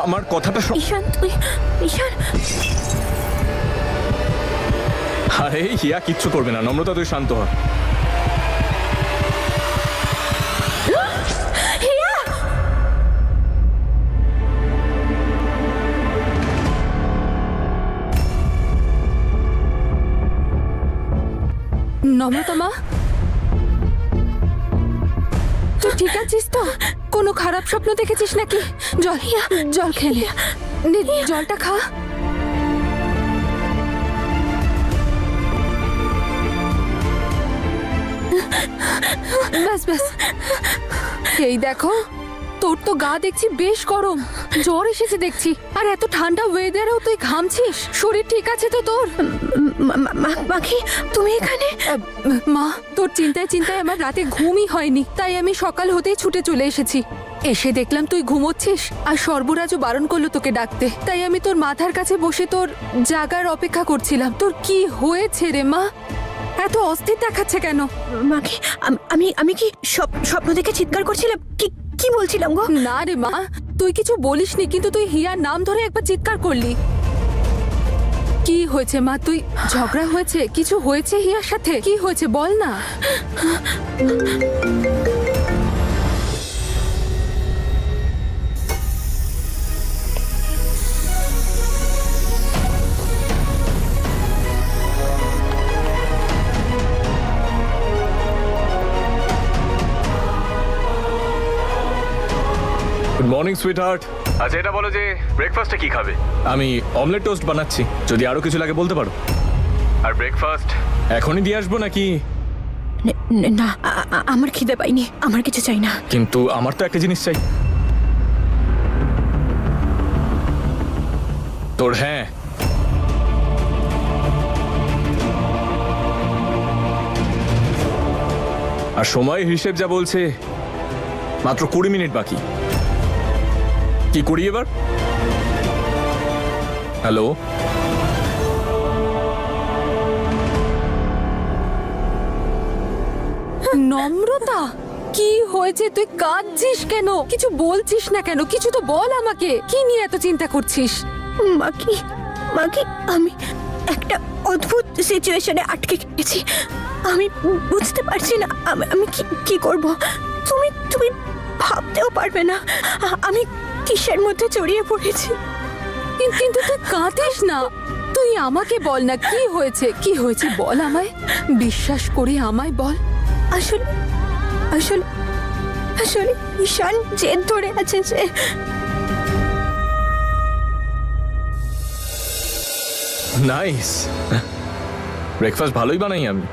আমার কথাটা ঈশান, তুই ঈশান। আরে হিয়া কিচ্ছু করবে না, নম্রতা তুই শান্ত হ। হিয়া! নম্রতা মা, তুই ঠিক আছিস তো? কোনো খারাপ স্বপ্ন দেখেছিস নাকি? জল খেলে নে, জলটা খা। ব্যাস ব্যাস, এই দেখো, তোর তো গা দেখছি বেশ গরম, জ্বর এসেছে দেখছি। আর এত ঠান্ডা ওয়েদারেও তুই ঘামছিস। শরীর ঠিক আছে তো তোর? মাখি, তুমি এখানে? মা, তোর চিন্তায় চিন্তায় আমার রাতে ঘুমই হয়নি, তাই আমি সকাল হতেই ছুটে চলে এসেছি। এসে দেখলাম তুই ঘুমোচ্ছিস, আর সর্বরাজও বারণ করলো তোকে ডাকতে, তাই আমি তোর মাথার কাছে বসে তোর জাগার অপেক্ষা করছিলাম। তোর কি হয়েছে রে মা? এত অস্থির দেখাচ্ছে কেন? মাখি, আমি কি স্বপ্ন দেখে চিৎকার করছিলাম? কি বলছিলাম গো? না রে মা, তুই কিছু বলিসনি, কিন্তু তুই হিয়ার নাম ধরে একবার চিৎকার করলি। কি হয়েছে মা? তুই ঝগড়া হয়েছে? কিছু হয়েছে হিয়ার সাথে? কি হয়েছে বল না। Good morning sweetheart. আচ্ছা এটা বলো যে ব্রেকফাস্টে কি খাবে? আমি অমলেট টোস্ট বানাচ্ছি, যদি আরো কিছু লাগে বলতে পারো। আর ব্রেকফাস্ট এখনই দিয়ে আসবো নাকি? না, আমার খিদে পাইনি, আমার কিছু চাই না। কিন্তু আমার তো একটা জিনিস চাই। তোর? হ্যাঁ। আর সময় হিসেব যা বলছে মাত্র 20 মিনিট বাকি। কি করি এবার? হ্যালো? নম্রতা, কি হয়েছে? তুই কাঁদছিস কেন? কিছু বলছিস না কেন? কিছু তো বল আমাকে। কি নিয়ে এত চিন্তা করছিস? মাখি, আমি একটা অদ্ভুত সিচুয়েশনে আটকে গেছি। আমি বুঝতে পারছি না আমি কি করব। তুমি ভাবতেও পারবে না আমি কিসের মধ্যে জড়িয়ে পড়েছি। কিন্তু তুই কাঁদিস না, তুই আমাকে বল না কি হয়েছে। কি হয়েছে বল আমায়, বিশ্বাস করে আমায় বল। আসলে আসলে আসলে ঈশান জেদ ধরে আছে যে নাইস। ব্রেকফাস্ট ভালোই বানাই আমি।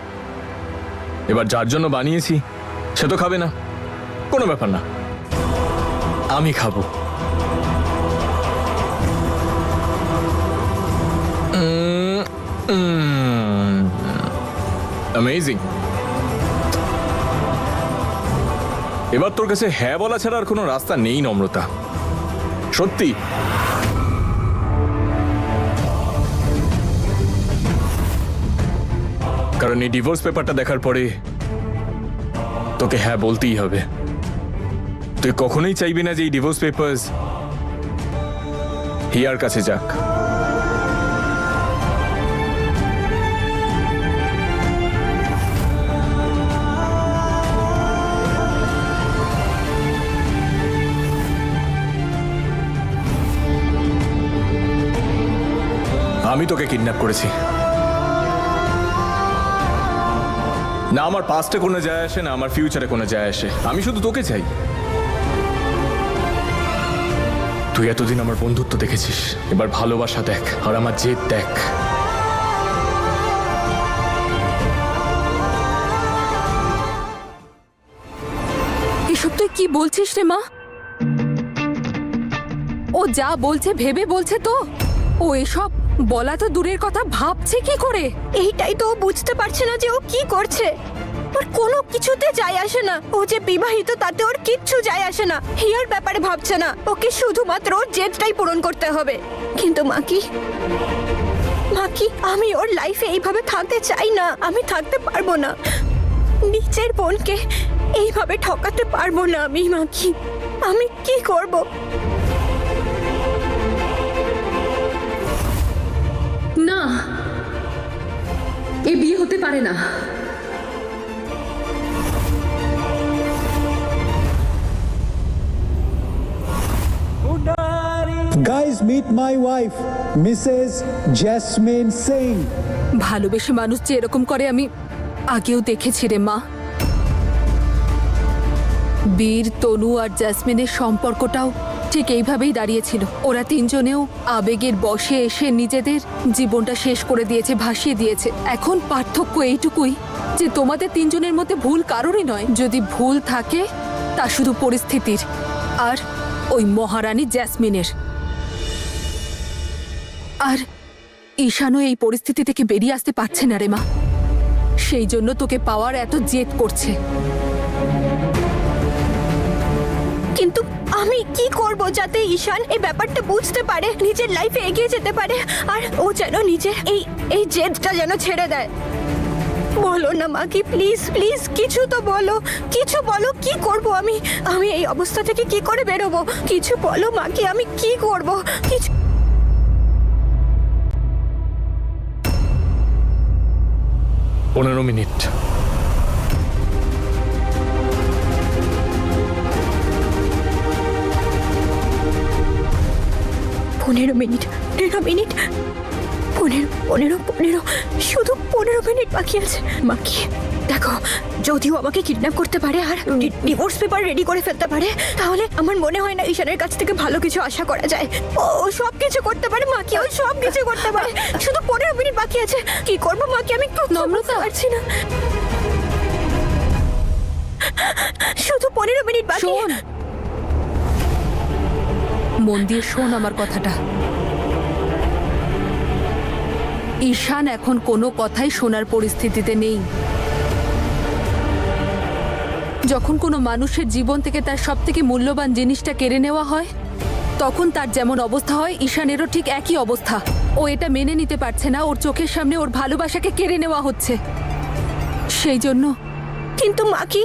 এবার যার জন্য বানিয়েছি সে তো খাবে না, কোনো ব্যাপার না, আমি খাবো। অ্যামেজিং। এবার তোর কাছে হ্যাঁ বলা ছাড়া আর কোনো রাস্তা নেই নম্রতা, সত্যি। কারণ এই ডিভোর্স পেপারটা দেখার পরে তোকে হ্যাঁ বলতেই হবে। তুই কখনোই চাইবি না যে এই ডিভোর্স পেপারস হিয়ার কাছে যাক। আমি তোকে কিডন্যাপ করেছি না, আমার পাস্টে কোনো যায় আসে না, আমার ফিউচারে কোনো যায় আসে। আমি শুধু তোকে চাই। তুই এতদিন আমার বন্ধুত্ব দেখেছিস, এবার ভালোবাসা দেখ, আর আমার জেদ দেখ। এসব তুই কি বলছিস রে মা? ও যা বলছে ভেবে বলছে তো? ও এসব বলা তো দূরের কথা, ভাবছে কি করে? এইটাই তো ও বুঝতে পারছে না যে ও কি করছে। ওর কোনো কিছুতে যায় আসে না। ও যে বিবাহিত তাতে ওর কিচ্ছু যায় আসে না। হিয়ার ব্যাপারে ভাবছে না, ওকে শুধুমাত্র ওর জেদটাই পূরণ করতে হবে। কিন্তু মাকি, আমি ওর লাইফে এইভাবে থাকতে চাই না। আমি থাকতে পারবো না, নিজের বোনকে এইভাবে ঠকাতে পারবো না আমি। মাকি, আমি কি করব? এ বিয়ে হতে পারে না। Guys, meet my wife, Mrs. Jasmine Singh. ভালোবেসে মানুষ যে এরকম করে আমি আগেও দেখেছি রে মা। বীর, তনু আর জ্যাসমিনের সম্পর্কটাও ঠিক এইভাবেই দাঁড়িয়েছিল। ওরা তিনজনেও আবেগের বশে এসে নিজেদের জীবনটা শেষ করে দিয়েছে, ভাসিয়ে দিয়েছে। এখন পার্থক্য এইটুকুই যে তোমাদের তিনজনের মধ্যে ভুল কারোরই নয়। যদি ভুল থাকে তা শুধু পরিস্থিতির আর ওই মহারানী জ্যাসমিনের। আর ঈশানও এই পরিস্থিতি থেকে বেরিয়ে আসতে পারছে না রে মা, সেই জন্য তোকে পাওয়ার এত জেদ করছে। কিন্তু আমি কি করব যাতে ঈশান এই ব্যাপারটা বুঝতে পারে, নিজের লাইফে এগিয়ে যেতে পারে, আর ও যেন নিজে এই জেদটা যেন ছেড়ে দেয়। বলো না মা, কি প্লিজ প্লিজ কিছু তো বলো, কিছু বলো। কি করব আমি এই অবস্থা থেকে কি করে বেরোবো? কিছু বলো মা, কি আমি কি করব? কিছু 15 মিনিট। পনেরো মিনিট, 15 শুধু 15 মিনিট বাকি আছে। মাকে দেখো, যদিও আমাকে কিডন্যাপ করতে পারে আর ডিভোর্স পেপার রেডি করে ফেলতে পারে, তাহলে আমার মনে হয় না ঈশানের কাছ থেকে ভালো কিছু আশা করা যায়। ও সব কিছু করতে পারে মাকে, ও সব কিছু করতে পারে। শুধু 15 মিনিট বাকি আছে। কি করবো মাকে আমি নম্রতা পারছি না। শুধু 15 মিনিট বাকি। শোন, মন দিয়ে শোন আমার কথাটা। ঈশান এখন কোনো কথাই শোনার পরিস্থিতিতে নেই। যখন কোনো মানুষের জীবন থেকে তার সব থেকে মূল্যবান জিনিসটা কেড়ে নেওয়া হয়, তখন তার যেমন অবস্থা হয় ঈশানেরও ঠিক একই অবস্থা। ও এটা মেনে নিতে পারছে না, ওর চোখের সামনে ওর ভালোবাসাকে কেড়ে নেওয়া হচ্ছে। সেই জন্য। কিন্তু মা, কি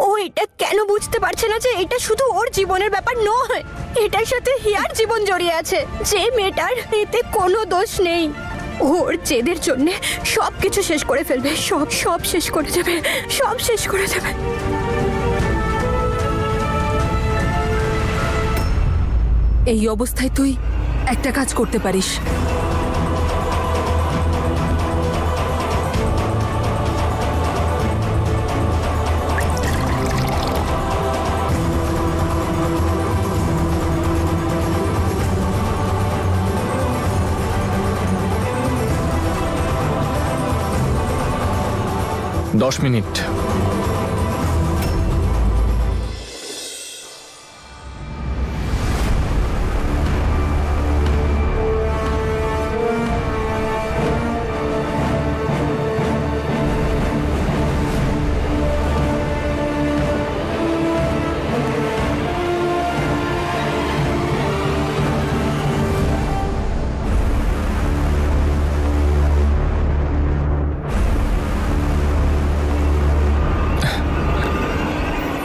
ও এটা কেন বুঝতে পারছে না যে এটা শুধু ওর জীবনের ব্যাপার নয়, এটার সাথে হিয়ার জীবন জড়িয়ে আছে, যে মেয়েটার এতে কোনো দোষ নেই। ওর জেদের জন্য সব কিছু শেষ করে ফেলবে, সব শেষ করে দেবে, সব শেষ করে দেবে। এই অবস্থায় তুই একটা কাজ করতে পারিস। দশ মিনিট।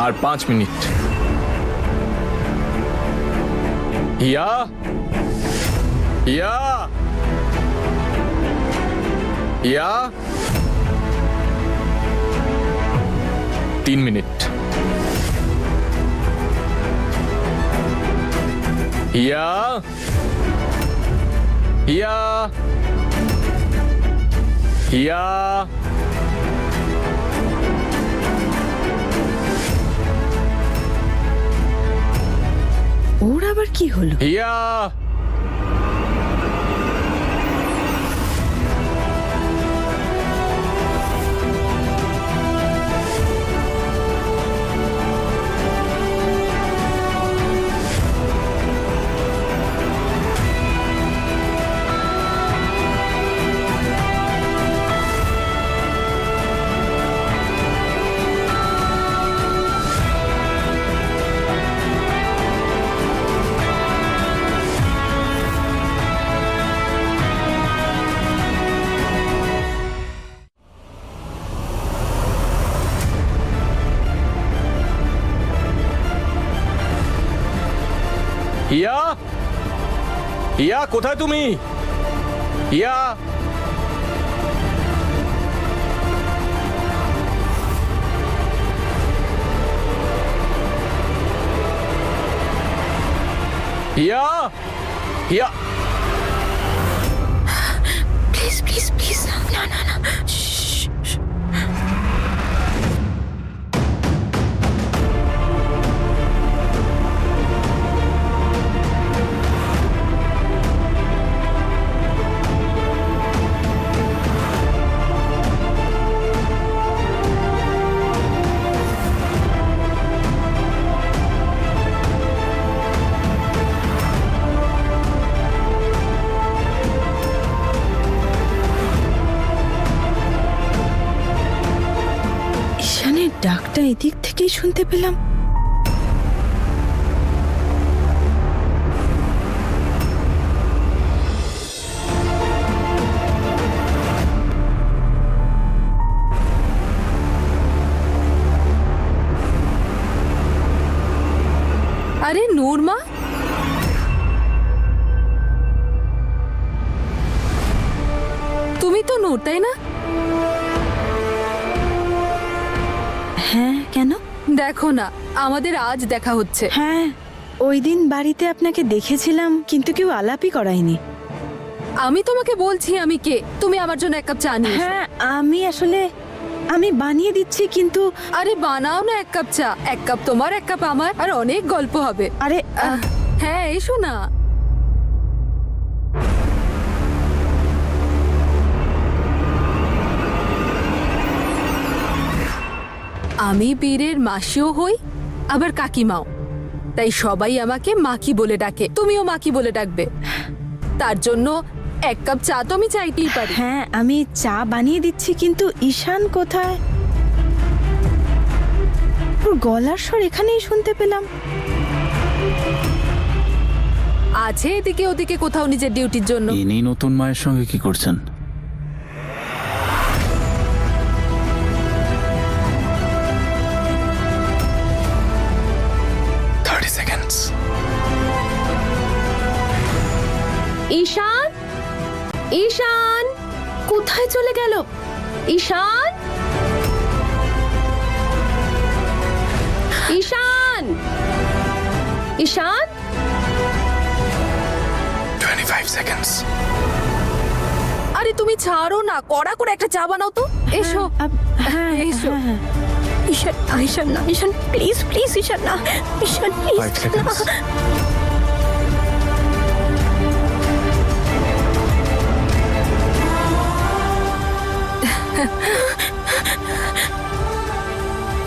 আর 5 মিনিট। হিয়া, হিয়া, হিয়া। 3 মিনিট। হিয়া, হিয়া, হিয়া। ওর আবার কি হলো? হিয়া, হিয়া, হিয়া, কোথায় তুমি? হিয়া, হিয়া হিয়া প্লিজ প্লিজ প্লিজ না না না শ্শ্, শ্শ্। ঈশানের ডাকটা এদিক থেকেই শুনতে পেলাম। আরে নূর মা, তুমি তো নূর, তাই না? হ্যাঁ, কেন? দেখো না, আমাদের আজ দেখা হচ্ছে। হ্যাঁ, ওই দিন বাড়িতে আপনাকে দেখেছিলাম কিন্তু কেউ আলাপই করায়নি। আমি তোমাকে বলছি আমি কে। তুমি আমার জন্য এক কাপ চা নিয়ে এসো। হ্যাঁ, আমি বানিয়ে দিচ্ছি কিন্তু আরে বানাও না এক কাপ চা, এক কাপ তোমার এক কাপ আমার, আর অনেক গল্প হবে। আরে হ্যাঁ এসো না। আমি বীরের মাসিও হই, আবার কাকিমাও, তাই সবাই আমাকে মাকি বলে ডাকে। তুমিও মাকি বলে ডাকবে। তার জন্য এক কাপ চা তো আমি চাইতেই পারি। হ্যাঁ, আমি চা বানিয়ে দিচ্ছি কিন্তু ঈশান কোথায়? ওর গলার স্বর এখানেই শুনতে পেলাম। আছে এদিকে ওদিকে কোথাও নিজের ডিউটির জন্য। ইনি নতুন মায়ের সঙ্গে কি করছেন? ঈশান, ঈশান কোথায় চলে গেল? ঈশান, ঈশান, ঈশান। 25 seconds. আরে তুমি ছাড়ো না, কড়া করে একটা চা বানাও তো। এসো হ্যাঁ, এসো। হ্যাঁ। ঈশান, ঈশান না, ঈশান প্লিজ প্লিজ, ঈশান না, ঈশান প্লিজ 5 seconds. না।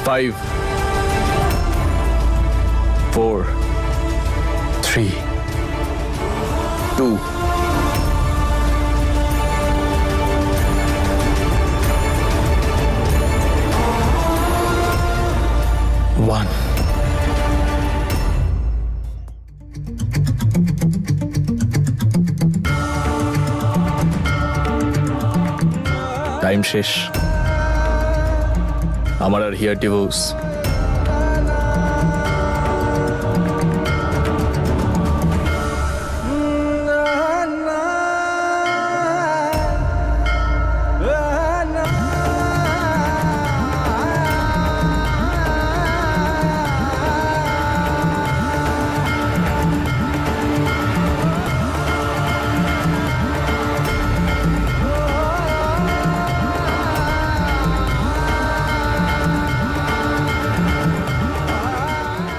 5 4 3 2 1 টাইম শেষ। আমার আর হিয়ার ডিভোর্স।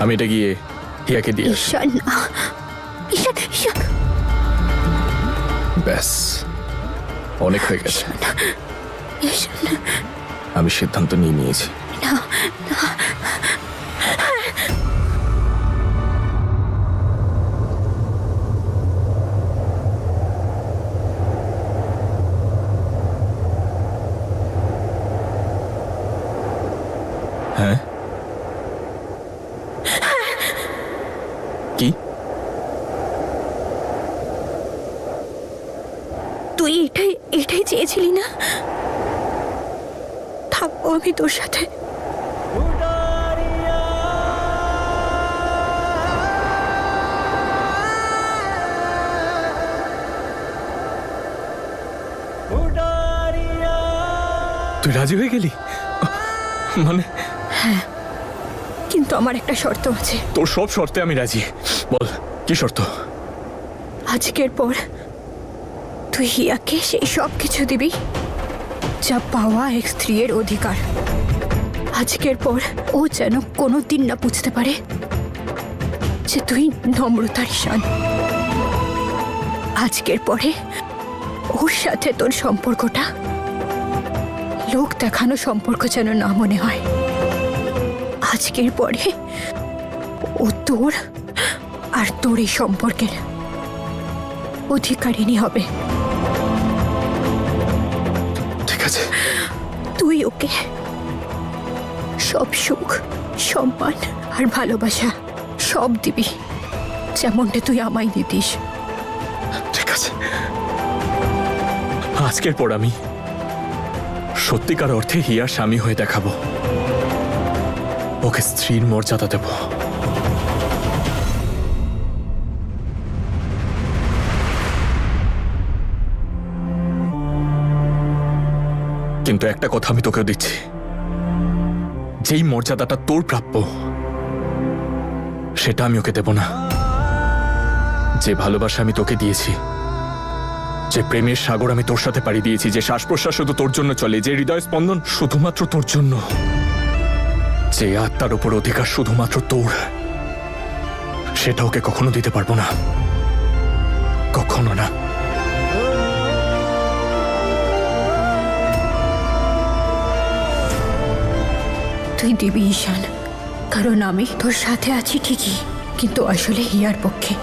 আমি এটা গিয়ে হিয়াকে দিয়ে আসি। ঈশান না, ঈশান, ঈশান, ব্যাস, অনেক হয়ে গেছে। ঈশান আমি সিদ্ধান্ত নিয়ে নিয়েছি। না, না। হ্যাঁ, কি? তুই এটাই এটাই চেয়েছিলি না? থাকবো আমি তোর সাথে। তুই রাজি হয়ে গেলি? মানে কিন্তু আমার একটা শর্ত আছে। তোর সব শর্তে আমি রাজি। বল, কি শর্ত? আজকের পর তুই হিয়াকে সেই সব কিছু দিবি যা পাওয়া এক স্ত্রীর অধিকার। আজকের পর ও যেন কোনোদিন না বুঝতে পারে যে তুই নম্রতার ঈশান। আজকের পরে ওর সাথে তোর সম্পর্কটা লোক দেখানো সম্পর্ক যেন না মনে হয়। আজকের পরে ও তোর আর তোর এই সম্পর্কের অধিকারিণী হবে। ঠিক আছে। তুই ওকে সব সুখ, সম্মান আর ভালোবাসা সব দিবি, যেমনটা তুই আমায় দিতিস। ঠিক আছে। আজকের পর আমি সত্যিকার অর্থে হিয়ার স্বামী হয়ে দেখাবো। ওকে স্ত্রীর মর্যাদা দেব। কিন্তু একটা কথা আমি তোকেও দিচ্ছি, যেই মর্যাদাটা তোর প্রাপ্য সেটা আমি ওকে দেব না। যে ভালোবাসা আমি তোকে দিয়েছি, যে প্রেমের সাগর আমি তোর সাথে পাড়ি দিয়েছি, যে শ্বাস প্রশ্বাস শুধু তোর জন্য চলে, যে হৃদয় স্পন্দন শুধুমাত্র তোর জন্য, যে আত্মার উপর অধিকার শুধুমাত্র তোর, সেটা ওকে কখনো দিতে পারবো না, কখনো না। তুই দিবি ঈশান, কারণ আমি তোর সাথে আছি ঠিকই, কিন্তু আসলে হিয়ার পক্ষে।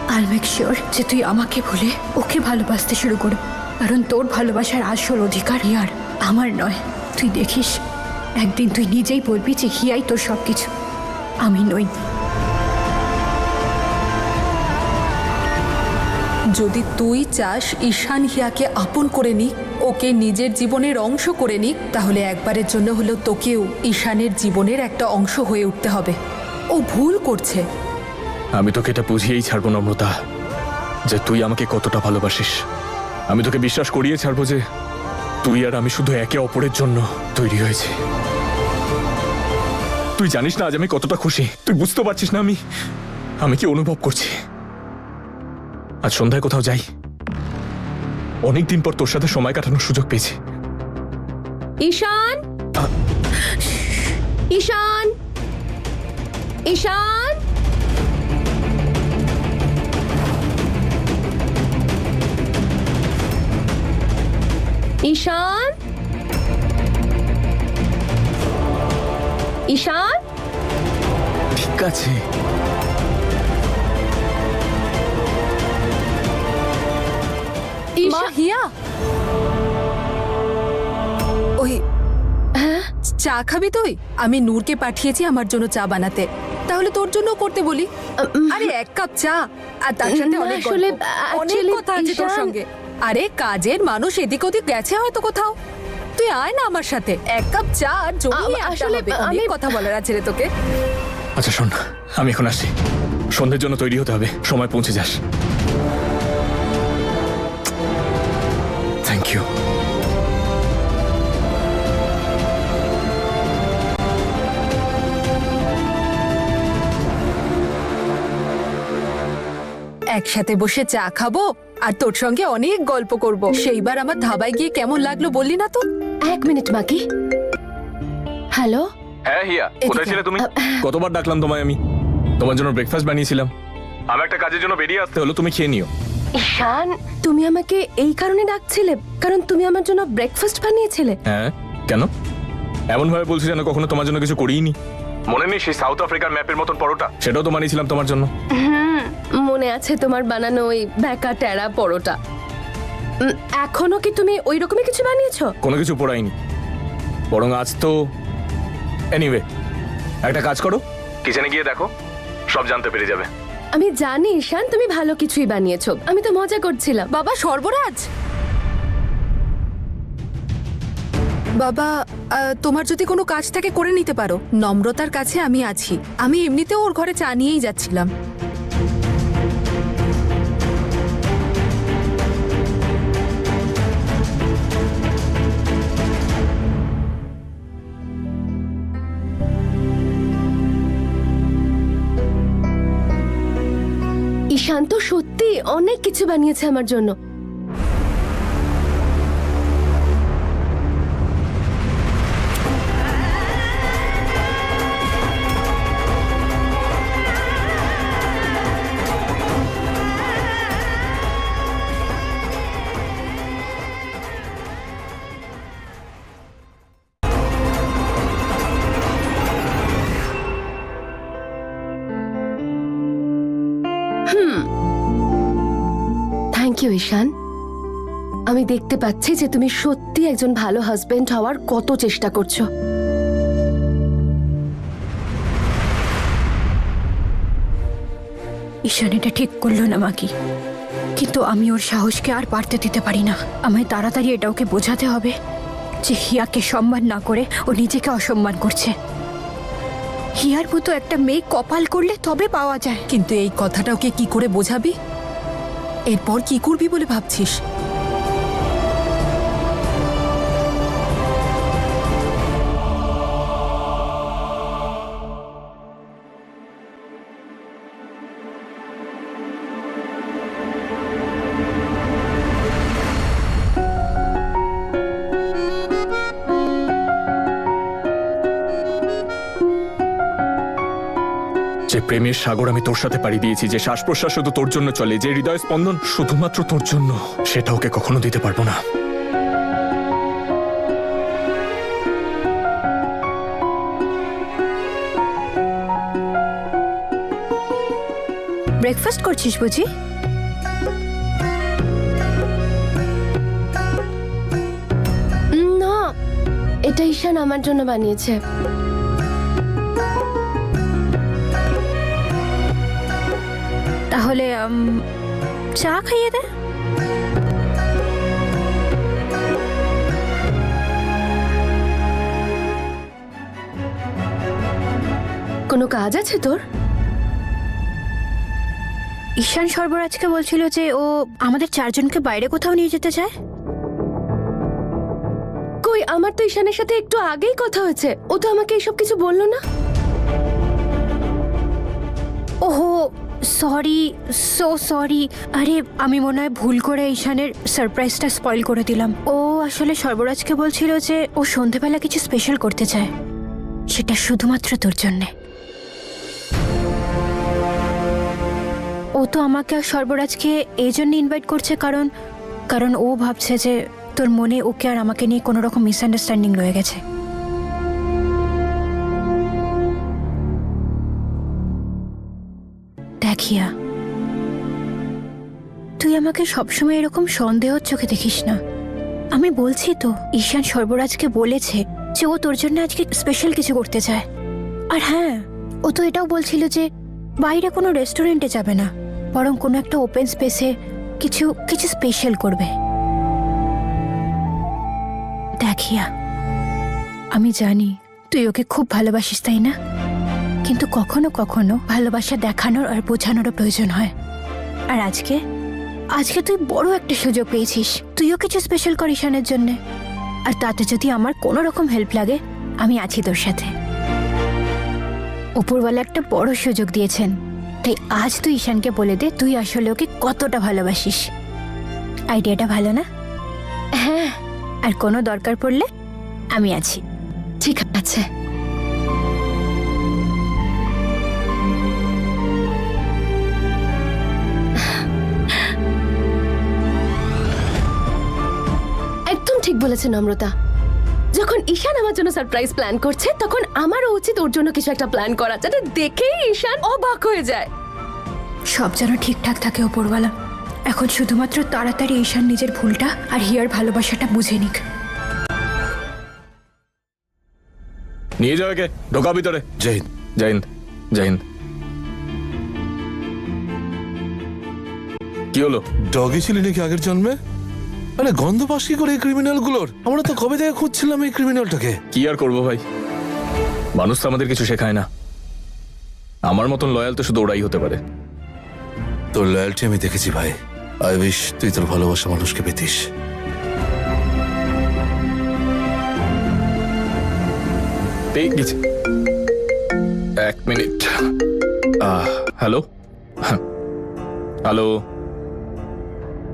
আই মেক শিওর যে তুই আমাকে ভুলে ওকে ভালোবাসতে শুরু করবি, কারণ তোর ভালোবাসার আসল অধিকার হিয়ার, আমার নয়। তুই দেখিস একদিন তুই নিজেই বলবি যে হিয়াই তোর সবকিছু, আমি নই। যদি তুই চাস ঈশান হিয়াকে আপন করে নিক, ওকে নিজের জীবনের অংশ করে নিক, তাহলে একবারের জন্য হলেও তোকেও ঈশানের জীবনের একটা অংশ হয়ে উঠতে হবে। ও ভুল করছে। আমি তোকে এটা বুঝিয়েই ছাড়বো নম্রতা, যে তুই আমাকে কতটা ভালোবাসিস। আমি তোকে বিশ্বাস করিয়ে ছাড়বো যে তুই আর আমি শুধু একে অপরের জন্য তৈরি হয়েছি। তুই জানিস না আজ আমি কতটা খুশি, তুই বুঝতে পারছিস না আমি কি অনুভব করছি। আজ সন্ধ্যায় কোথাও যাই, অনেকদিন পর তোর সাথে সময় কাটানোর সুযোগ পেয়েছি। ঈশান, ঈশান, ঈশান, ঈশান, ঈশান। ঠিক আছে, মা, হিয়া, ওই চা খাবি তুই? আমি নূরকে পাঠিয়েছি আমার জন্য চা বানাতে, তাহলে তোর জন্য করতে বলি। আরে এক কাপ চা, আর তার সাথে না, অনেক আসলে, গল্প, অনেক actually, কথা আছে তোর ঈশান। সঙ্গে। আরে কাজের মানুষ এদিক ওদিক গেছে হয়তো কোথাও, তুই আয় না আমার সাথে, এক কাপ চা আর জমিয়ে আড্ডা আসলে হবে। অনেক আমি- কথা বলার আছে রে তোকে। আচ্ছা শোন, আমি এখন আসছি, সন্ধ্যের জন্য তৈরি হতে হবে, সময় পৌঁছে যাস। Thank you. একসাথে বসে চা খাবো আর তোর সঙ্গে অনেক গল্প করব। সেইবার আমার ধাবায় গিয়ে কেমন লাগলো বললি না তো? এক মিনিট মাকি। হ্যালো, হ্যাঁ হিয়া, কোথায় ছিলে তুমি? কতবার ডাকলাম তোমায় আমি, তোমার জন্য ব্রেকফাস্ট বানিয়েছিলাম। আমি একটা কাজের জন্য বেরিয়ে আসতে হলো, তুমি খেয়ে নিও। ঈশান, তুমি আমাকে এই কারণে ডাকছিলে কারণ তুমি আমার জন্য ব্রেকফাস্ট বানিয়েছিলে? হ্যাঁ, কেন এমন ভাবে বলছি যেন কখনো তোমার জন্য কিছু করিনি? মনে নেই সেই সাউথ আফ্রিকার ম্যাপের মতন পরোটা? সেটাও তো বানিয়েছিলাম তোমার জন্য। মনে আছে তোমার বানানো ওই ব্যাকা টেরা পরোটা। এখনো কি তুমি ওই রকমই কিছু বানিয়েছো? কোনো কিছু পড়াইনি, বরং আজ তো এনিওয়ে একটা কাজ করো, কিচেনে গিয়ে দেখো, সব জানতে পেরে যাবে। আমি জানি ঈশান, তুমি ভালো কিছুই বানিয়েছো, আমি তো মজা করছিলাম। বাবা সর্বরাজ, বাবা তোমার যদি কোনো কাজ থাকে করে নিতে পারো, নম্রতার কাছে আমি আছি। আমি এমনিতেও ওর ঘরে চা নিয়েই যাচ্ছিলাম। সত্যি অনেক কিছু বানিয়েছে আমার জন্য। থ্যাংক ইউ ঈশান। আমি দেখতে পাচ্ছি যে তুমি সত্যি একজন ভালো হাজবেন্ড হওয়ার কত চেষ্টা করছো। ঈশান এটা ঠিক করলো না মাকি, কিন্তু আমি ওর সাহসকে আর বাড়তে দিতে পারি না। আমায় তাড়াতাড়ি এটা ওকে বোঝাতে হবে যে হিয়াকে সম্মান না করে ও নিজেকে অসম্মান করছে। হিয়ার মতো একটা মেয়ে কপাল করলে তবে পাওয়া যায়। কিন্তু এই কথাটা ওকে কি করে বোঝাবি? এরপর কি করবি বলে ভাবছিস? যে প্রেমের সাগর আমি তোর সাথে পাড়ি দিয়েছি, যে শ্বাস প্রশ্বাস শুধু তোর জন্য চলে, যে হৃদয় স্পন্দন শুধুমাত্র তোর জন্য, সেটা ওকে কখনো দিতে পারবো না। ব্রেকফাস্ট করছিস বুঝি? না, এটা ঈশান আমার জন্য বানিয়েছে। তাহলে চা খাইয়ে দে। কোনো কাজ আছে তোর? ঈশান সর্বরাজকে বলছিল যে ও আমাদের চারজনকে বাইরে কোথাও নিয়ে যেতে চায়। কই, আমার তো ঈশানের সাথে একটু আগেই কথা হয়েছে। ও তো আমাকে এসব কিছু বললো না। ওহো, সরি, সো সরি। আরে আমি মনে হয় ভুল করে ঈশানের সারপ্রাইজটা স্পয়েল করে দিলাম। ও আসলে সর্বরাজকে বলছিল যে ও সন্ধেবেলা কিছু স্পেশাল করতে চায়, সেটা শুধুমাত্র তোর জন্যে। ও তো আমাকে আর সর্বরাজকে এই জন্য ইনভাইট করছে কারণ ও ভাবছে যে তোর মনে ওকে আর আমাকে নিয়ে কোনো রকম মিসআন্ডারস্ট্যান্ডিং রয়ে গেছে। দেখিয়া, তুই আমাকে সবসময় এরকম সন্দেহ চোখে দেখিস না। আমি বলছি তো, ঈশান সর্বরাজকে বলেছে যে ও তোর জন্য আজকে স্পেশাল কিছু করতে চায়। আর হ্যাঁ, ও তো এটাও বলছিল যে বাইরে কোনো রেস্টুরেন্টে যাবে না, বরং কোনো একটা ওপেন স্পেসে কিছু কিছু স্পেশাল করবে। দেখিয়া, আমি জানি তুই ওকে খুব ভালোবাসিস, তাই না? কিন্তু কখনো কখনো ভালোবাসা দেখানোর আর বোঝানোরও প্রয়োজন হয়। আর আজকে তুই বড় একটা সুযোগ পেয়েছিস। তুইও কিছু স্পেশাল কর ঈশানের জন্য। আর তাতে যদি আমার কোনো রকম হেল্প লাগে, আমি আছি তোর সাথে। উপরওয়ালা একটা বড় সুযোগ দিয়েছেন, তাই আজ তুই ঈশানকে বলে দে তুই আসলে ওকে কতটা ভালোবাসিস। আইডিয়াটা ভালো না? হ্যাঁ, আর কোনো দরকার পড়লে আমি আছি। ঠিক আছে। একদম ঠিক বলেছে নম্রতা। যখন ঈশান আমার জন্য সারপ্রাইজ প্ল্যান করছে, তখন আমারও উচিত ওর জন্য কিছু একটা প্ল্যান করা, যাতে দেখেই ঈশান অবাক হয়ে যায়। সব যেন ঠিকঠাক থাকে ওপরওয়ালা। এখন শুধুমাত্র তাড়াতাড়ি ঈশান নিজের ভুলটা আর হিয়ার ভালোবাসাটা বুঝে নিক। নিয়ে যাও একে, ঢোকা ভিতরে। জয় হিন্দ। জয় হিন্দ। জয় হিন্দ। কি হলো? ডগি ছিলি নাকি আগের জন্মে? আরে গন্ধ পাস কি করে এই ক্রিমিনাল গুলোর? আমরা তো কবে থেকে খুঁজছিলাম এই ক্রিমিনালটাকে। কি আর করবো ভাই, মানুষ তো আমাদের কিছু শেখায় না। আমার মতন লয়াল তো শুধু ওরাই হতে পারে। তোর লয়্যালটি আমি দেখেছি ভাই। আই উইশ তুই তোর ভালোবাসা মানুষকে পেতিস। পেয়ে গেছি। এক মিনিট। হ্যালো, হ্যালো,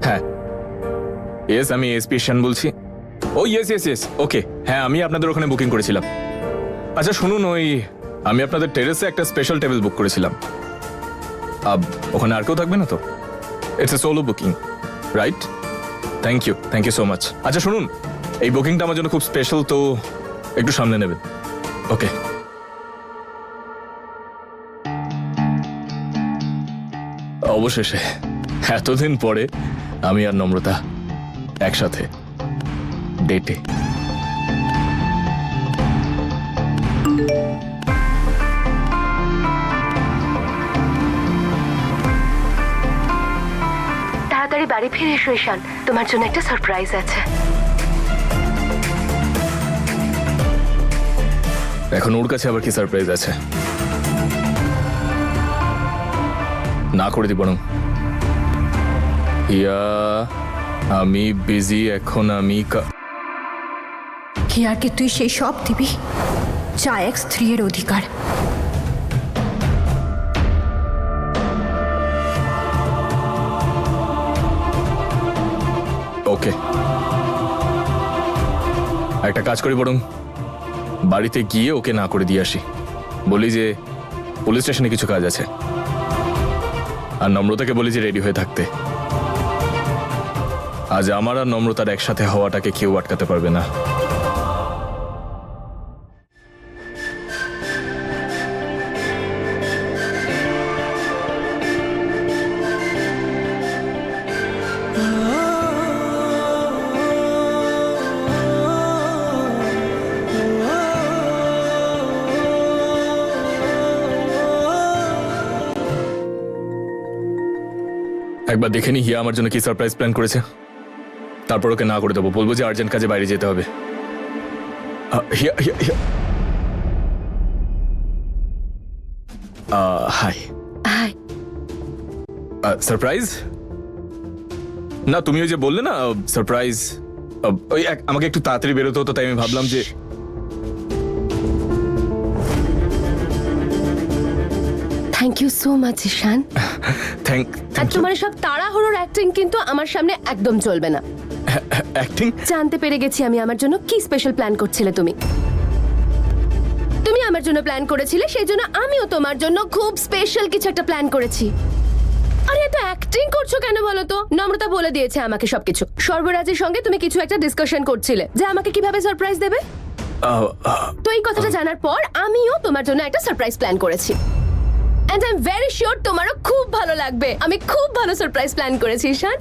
হ্যাঁ ইয়েস, আমি এসপি ঈশান বলছি। ও ইয়েস ইয়েস ইয়েস, ওকে, হ্যাঁ আমি আপনাদের ওখানে বুকিং করেছিলাম। আচ্ছা শুনুন, আমি আপনাদের টেরেসে একটা স্পেশাল টেবিল বুক করেছিলাম। ওখানে আর কেউ থাকবে না তো? It's a solo booking, right? Thank you so much. আচ্ছা শুনুন, এই বুকিংটা আমার জন্য খুব স্পেশাল, তো একটু সামনে নেবেন। ওকে। অবশেষে এতদিন পরে আমি আর নম্রতা একসাথে ডেটে। তাড়াতাড়ি বাড়ি ফিরে এসো ঈশান, তোমার জন্য একটা সারপ্রাইজ আছে। এখন ওর কাছে আবার কি সারপ্রাইজ আছে? না করে দি বরং। ইয়া, আমি বিজি এখন, আমি হিয়াকে তুই সেই সব দিবি যা X3 এর অধিকার। ওকে, একটা কাজ করি বরং, বাড়িতে গিয়ে ওকে না করে দিয়ে আসি। বলি যে পুলিশ স্টেশনে কিছু কাজ আছে, আর নম্রতাকে বলি যে রেডি হয়ে থাকতে। আজ আমার আর নম্রতার একসাথে হওয়াটাকে কেউ আটকাতে পারবে না। একবার দেখে নি হিয়া আমার জন্য কি সারপ্রাইজ প্ল্যান করেছে, তারপর ওকে না করে দেবো। বলবো যে আর্জেন্ট কাজে বাইরে যেতে হবে। হিয়া হিয়া হিয়া, হাই হাই। সারপ্রাইজ না, তুমি ওই যে বললে না সারপ্রাইজ, ওই আমাকে একটু তাড়াতাড়ি বেরোতে হতো, তাই আমি ভাবলাম যে thank you so much Ishan. Thank আর তোমার সব তাড়াহুড়োর অ্যাক্টিং কিন্তু আমার সামনে একদম চলবে না। অ্যাক্টিং। জানতে পেরে গেছি আমি আমার জন্য কি স্পেশাল প্ল্যান করছিলে তুমি। তুমি আমার জন্য প্ল্যান করেছিলে, সেই জন্য আমিও তোমার জন্য খুব স্পেশাল কিছু একটা প্ল্যান করেছি। আরে এত অ্যাক্টিং করছো কেন বলো তো? নম্রতা বলে দিয়েছে আমাকে সবকিছু। সর্বরাজের সঙ্গে তুমি কিছু একটা ডিসকাশন করছিলে যে আমাকে কিভাবে সারপ্রাইজ দেবে। তো এই কথাটা জানার পর আমিও তোমার জন্য একটা সারপ্রাইজ প্ল্যান করেছি। And I'm very sure তোমারও খুব ভালো লাগবে। আমি খুব ভালো সারপ্রাইজ প্ল্যান করেছি ঈশান।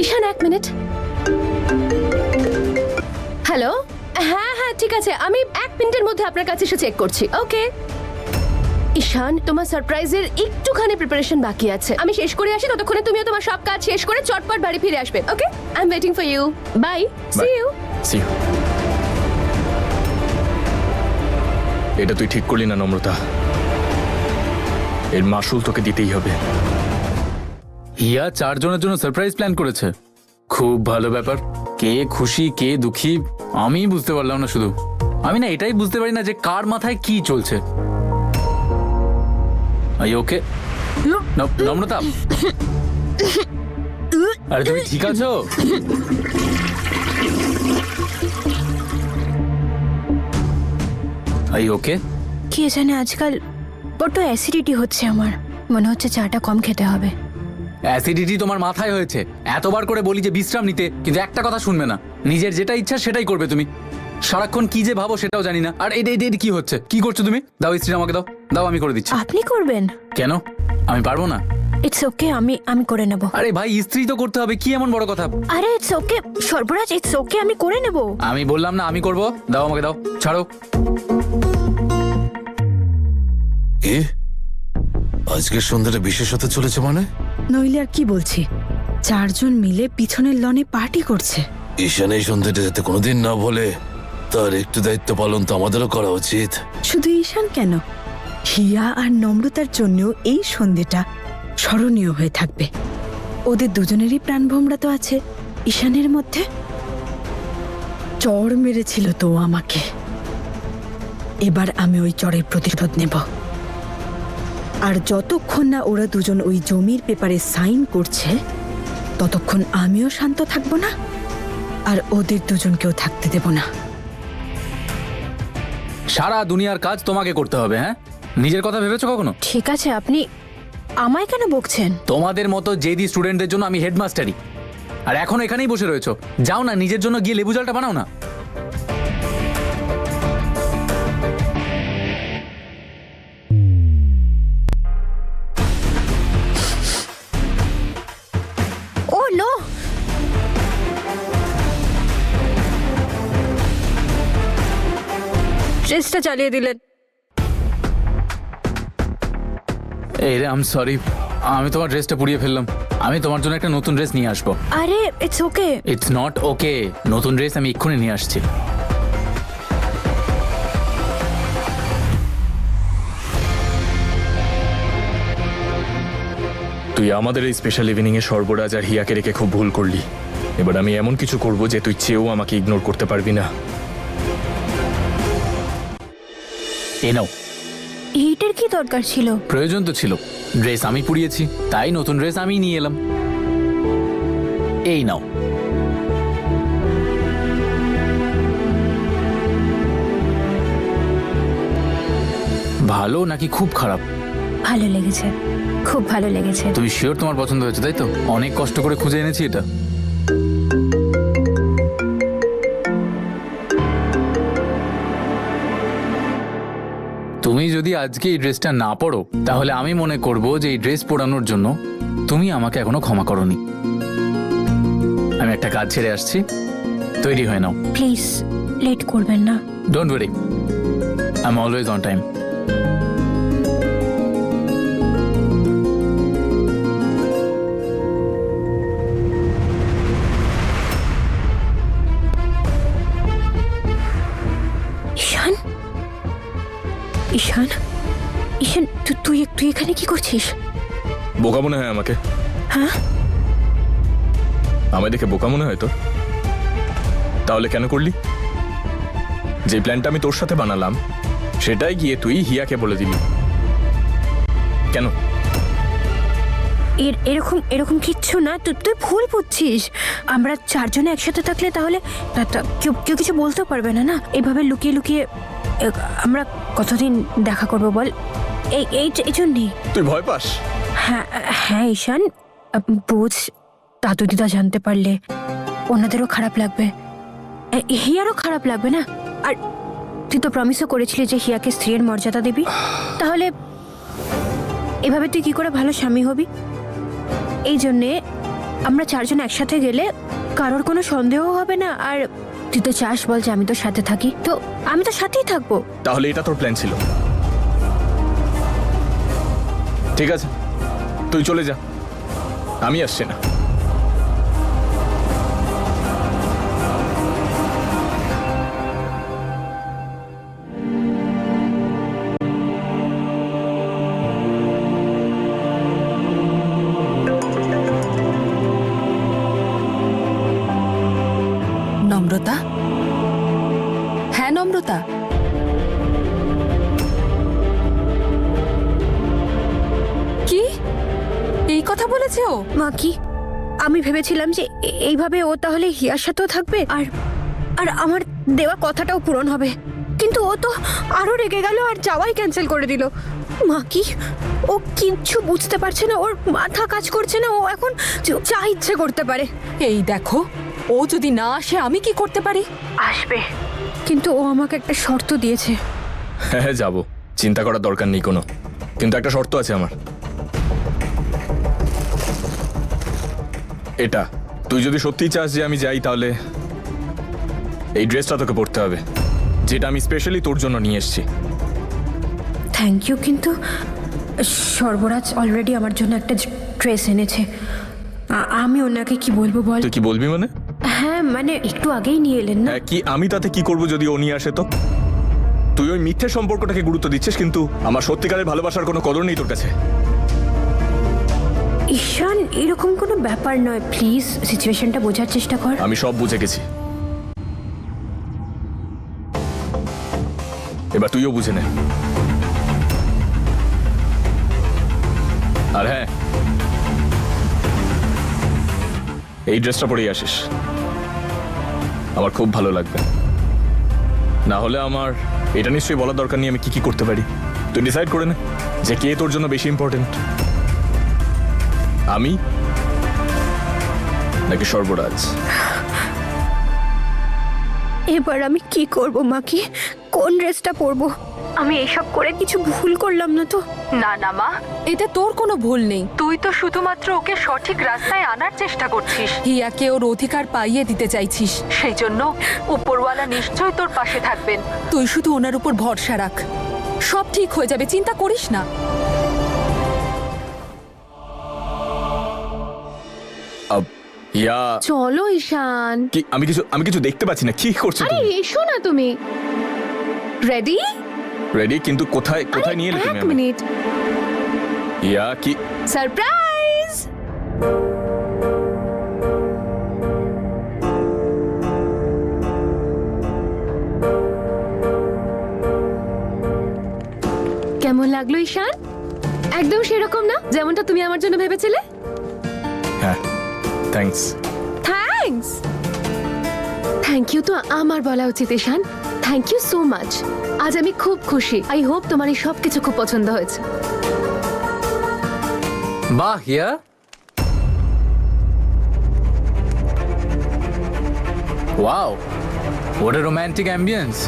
ঈশান এক মিনিট। হ্যালো, হ্যাঁ হ্যাঁ ঠিক আছে, আমি 1 মিনিটের মধ্যে আপনার কাছে এসে চেক করছি। ওকে ঈশান, তোমার সারপ্রাইজের একটুখানি প্রিপারেশন বাকি আছে, আমি শেষ করে আসি, ততক্ষণে তুমিও তোমার সব কাজ শেষ করে চটপট বাড়ি ফিরে আসবে। Okay, I am waiting for you. Bye, see you. See you. এটা তুই ঠিক করলি না নম্রতা, এর মাসুল তোকে দিতেই হবে। হিয়া 4 জনের জন্য সারপ্রাইজ প্ল্যান করেছে। খুব ভালো ব্যাপার। কে খুশি কে দুঃখী আমি বুঝতে পারলাম না। শুধু আমি না এটাই বুঝতে পারি না যে কার মাথায় কি চলছে। আই ওকে নম্রতা, আরে তুমি ঠিক আছো? আই ওকে? কে জানে আজকাল বড্ড অ্যাসিডিটি হচ্ছে আমার, মনে হচ্ছে চাটা কম খেতে হবে। অ্যাসিডিটি তোমার মাথায় হয়েছে। এতবার করে বলি যে বিশ্রাম নিতে, কিন্তু একটা কথা শুনবে না। নিজের যেটা ইচ্ছা সেটাই করবে তুমি। সারাক্ষণ কি যে ভাবো সেটাও জানি না। আর এটা কি হচ্ছে? কি করছো তুমি? দাও ইস্ত্রি আমাকে দাও, দাও আমি করে দিচ্ছি। আপনি করবেন? কেন, আমি পারবো না? ইটস ওকে, আমি করে নেব। আরে ভাই, ইস্ত্রি তো করতে হবে, কি এমন বড় কথা? আরে ইটস ওকে সর্বরাজ, ইটস ওকে, আমি করে নেব। আমি বললাম না আমি করব। দাও আমাকে দাও, ছাড়ো। এ আজকের সন্ধ্যাটা বিশেষ হতে চলেছে মানে? নইলে আর কি বলছি, 4 জন মিলে পিছনের লনে পার্টি করছে। ঈশান এই সন্ধ্যাটা যাতে কোনোদিন না বলে, তার একটু দায়িত্ব পালন তো আমাদেরও করা উচিত। শুধু ঈশান কেন, হিয়া আর নম্রতার জন্যও এই সন্ধ্যেটা স্মরণীয় হয়ে থাকবে। ওদের দুজনেরই প্রাণভোমরা তো আছে ঈশানের মধ্যে। চড় মেরেছিল তো ও আমাকে, এবার আমি ওই চরের প্রতিশোধ নেব। আর যতক্ষণ না ওরা দুজন ওই জমির পেপারে সাইন করছে ততক্ষণ আমিও শান্ত থাকবো না, আর ওদের দুজনকেও থাকতে দেব না। সারা দুনিয়ার কাজ তোমাকে করতে হবে, হ্যাঁ? নিজের কথা ভেবেছো কখনো? ঠিক আছে, আপনি আমায় কেন বকছেন? তোমাদের মতো জেদি স্টুডেন্টদের জন্য আমি হেডমাস্টারই, আর এখন এখানেই বসে রয়েছো। যাও না, নিজের জন্য গিয়ে লেবু জলটা বানাও না। ও নো, ড্রেসটা চালিয়ে দিলেন। এই রে, আই এম সরি, আমি তোমার ড্রেসটা পুড়িয়ে ফেললাম। আমি তোমার জন্য একটা নতুন ড্রেস নিয়ে আসবো। আরে it's okay. It's not okay. নতুন ড্রেস আমি এক্ষুনি নিয়ে আসছি। তুই আমাদের এই স্পেশাল ইভিনিং এ সর্বরাজ আর হিয়াকে রেখে খুব ভুল করলি। এবার আমি এমন কিছু করব যে তুই চেয়েও আমাকে ইগনোর করতে পারবি না। এ নাও। এইটার কি দরকার ছিল? প্রয়োজন তো ছিল, ড্রেস আমি পুড়িয়েছি, তাই নতুন ড্রেস আমি নিয়ে এলাম। এই নাও। ভালো নাকি খুব খারাপ? ভালো লেগেছে, খুব ভালো লেগেছে। তুমি শিওর তোমার পছন্দ হয়েছে, তাই তো? অনেক কষ্ট করে খুঁজে এনেছি এটা। তুমি যদি আজকে এই ড্রেসটা না পরো তাহলে আমি মনে করব যে এই ড্রেস পরানোর জন্য তুমি আমাকে এখনো ক্ষমা করোনি। আমি একটা কাজ ছেড়ে আসছি, তৈরি হয়ে নাও। প্লিজ লেট করবেন না। Don't worry, I am always on time. Ishan, Ishan, Ishan, তুই এখানে কি করছিস? বোকা মনে হয় আমাকে? হ্যাঁ, আমায় দেখে বোকা মনে হয় তো? তাহলে কেন করলি? যে প্ল্যানটা আমি তোর সাথে বানালাম সেটাই গিয়ে তুই হিয়াকে বলে দিলি কেন? এরকম কিচ্ছু না, তুই ভুল বুঝছিস। আমরা চারজনে একসাথে থাকলে তাহলে কেউ কিছু বলতে পারবে না। না, এভাবে লুকিয়ে লুকিয়ে আমরা কতদিন দেখা করবো বল? এই জন্যই। তুই ভয় পাস? হ্যাঁ হ্যাঁ ঈশান, বুঝ, দাদু দিদা জানতে পারলে ওনাদেরও খারাপ লাগবে, হিয়ারও খারাপ লাগবে না। আর তুই তো প্রমিসও করেছিলি যে হিয়াকে স্ত্রীর মর্যাদা দিবি, তাহলে এভাবে তুই কি করে ভালো স্বামী হবি? এই জন্যে আমরা চারজন একসাথে গেলে কারোর কোনো সন্দেহ হবে না। আর তুই তো চাস বল যে আমি তোর সাথে থাকি, তো আমি তো সাথেই থাকবো। তাহলে এটা তোর প্ল্যান ছিল? ঠিক আছে, তুই চলে যা, আমি আসছি না। নম্রতা? হ্যাঁ নম্রতা, কি এই কথা বলেছে ও? মা, কি আমি ভেবেছিলাম যে এইভাবে ও তাহলে হিয়ার সাথেও থাকবে আর আর আমার দেওয়া কথাটাও পূরণ হবে, কিন্তু ও তো আরো রেগে গেল আর যাওয়াই ক্যান্সেল করে দিল। মা, কি ও কিচ্ছু বুঝতে পারছে না, ওর মাথা কাজ করছে না, ও এখন যা ইচ্ছে করতে পারে। এই দেখো, ও যদি না আসে আমি কি করতে পারি? আসবে, কিন্তু ও আমাকে একটা শর্ত দিয়েছে। হ্যাঁ যাবো, চিন্তা করার দরকার নেই কোনো, কিন্তু একটা শর্ত আছে আমার। এটা তুই যদি সত্যিই চাস যে আমি যাই, তাহলে এই ড্রেসটা তোকে পরতে হবে, যেটা আমি স্পেশালি তোর জন্য নিয়ে এসেছি। থ্যাংক ইউ, কিন্তু সর্বরাজ অলরেডি আমার জন্য একটা ড্রেস এনেছে। আমি ওনাকে কি বলবো বল? তুই কি বলবি মানে? হ্যাঁ মানে একটু আগেই নিয়ে এলেন না। হ্যাঁ, কি আমি তাতে কি করব যদি ও নিয়ে আসে? তো তুই ওই মিথ্যে সম্পর্কটাকে গুরুত্ব দিচ্ছিস, কিন্তু আমার সত্যিকারের ভালোবাসার কোনো কদর নেই তোর কাছে। ঈশান, এরকম কোনো ব্যাপার নয়, প্লিজ সিচুয়েশনটা বোঝার চেষ্টা কর। আমি সব বুঝে গেছি, এবার এবার তুইও বুঝে নে। আর হ্যাঁ, এই ড্রেসটা পরেই আসিস, আমার খুব ভালো লাগবে। না হলে আমার এটা নিশ্চয়ই বলার দরকার নেই আমি কি কি করতে পারি। তুই ডিসাইড করে নে যে কে তোর জন্য বেশি ইম্পর্টেন্ট, আমি নাকি সর্বরাজ। এবার আমি কি করব মাকে? কোন ড্রেসটা পরবো? আমি এইসব করে কিছু ভুল করলাম না তো? না না মা, এতে তোর কোনো ভুল নেই। তুই তো শুধুমাত্র ওকে সঠিক রাস্তায় আনার চেষ্টা করছিস, হিয়াকে ওর অধিকার পাইয়ে দিতে চাইছিস। সেই জন্য উপরওয়ালা নিশ্চয়ই তোর পাশে থাকবেন। তুই শুধু ওনার উপর ভরসা রাখ, সব ঠিক হয়ে যাবে, চিন্তা করিস না। ইয়া চলো ঈশান। কি আমি কিছু দেখতে পাচ্ছি না, কি করছো আরে তুমি? এসো না তুমি। রেডি? রেডি, কিন্তু কোথায় নিয়ে এলে তুমি এক আমায়? মিনিট। ইয়া কি সারপ্রাইজ। কেমন লাগলো ঈশান? একদম সেরকম না যেমনটা তুমি আমার জন্য ভেবেছিলে? হ্যাঁ, থ্যাঙ্কস। থ্যাঙ্কস? থ্যাংক ইউ তো আমার বলা উচিত Ishan. Thank you so much. আজ আমি খুব খুশি। আই হোপ তোমার এই সব কিছু খুব পছন্দ হয়েছে। বাহ হিয়া, wow, what a romantic ambience.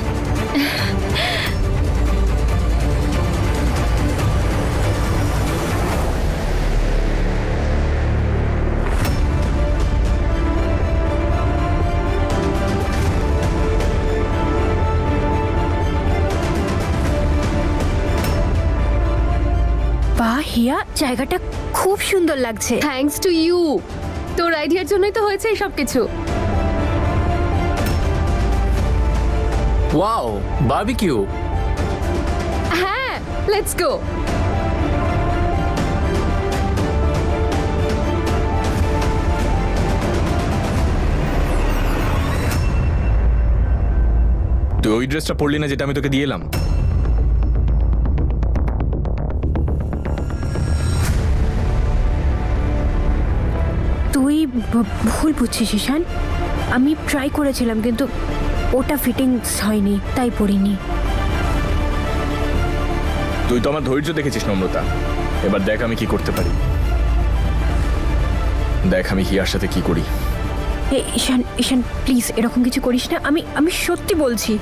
বাহ হিয়া, জায়গাটা খুব সুন্দর লাগছে। Thanks to you. তোর আইডিয়ার জন্যই তো হয়েছে এই সব কিছু। Wow, barbecue. হ্যাঁ, লেটস গো। তুই ওই ড্রেসটা পরলি না যেটা আমি তোকে দিয়ে এলাম? তুই ভুল বুঝছিস ঈশান। আমি ট্রাই করেছিলাম কিন্তু ওটা ফিটিংস হয়নি, তাই পরিনি। তুই তো আমার ধৈর্য দেখেছিস নম্রতা, এবার দেখ আমি কি করতে পারি। দেখ আমি হিয়ার সাথে কি করি। ঈশান ঈশান প্লিজ এরকম কিছু করিস না, আমি সত্যি বলছি।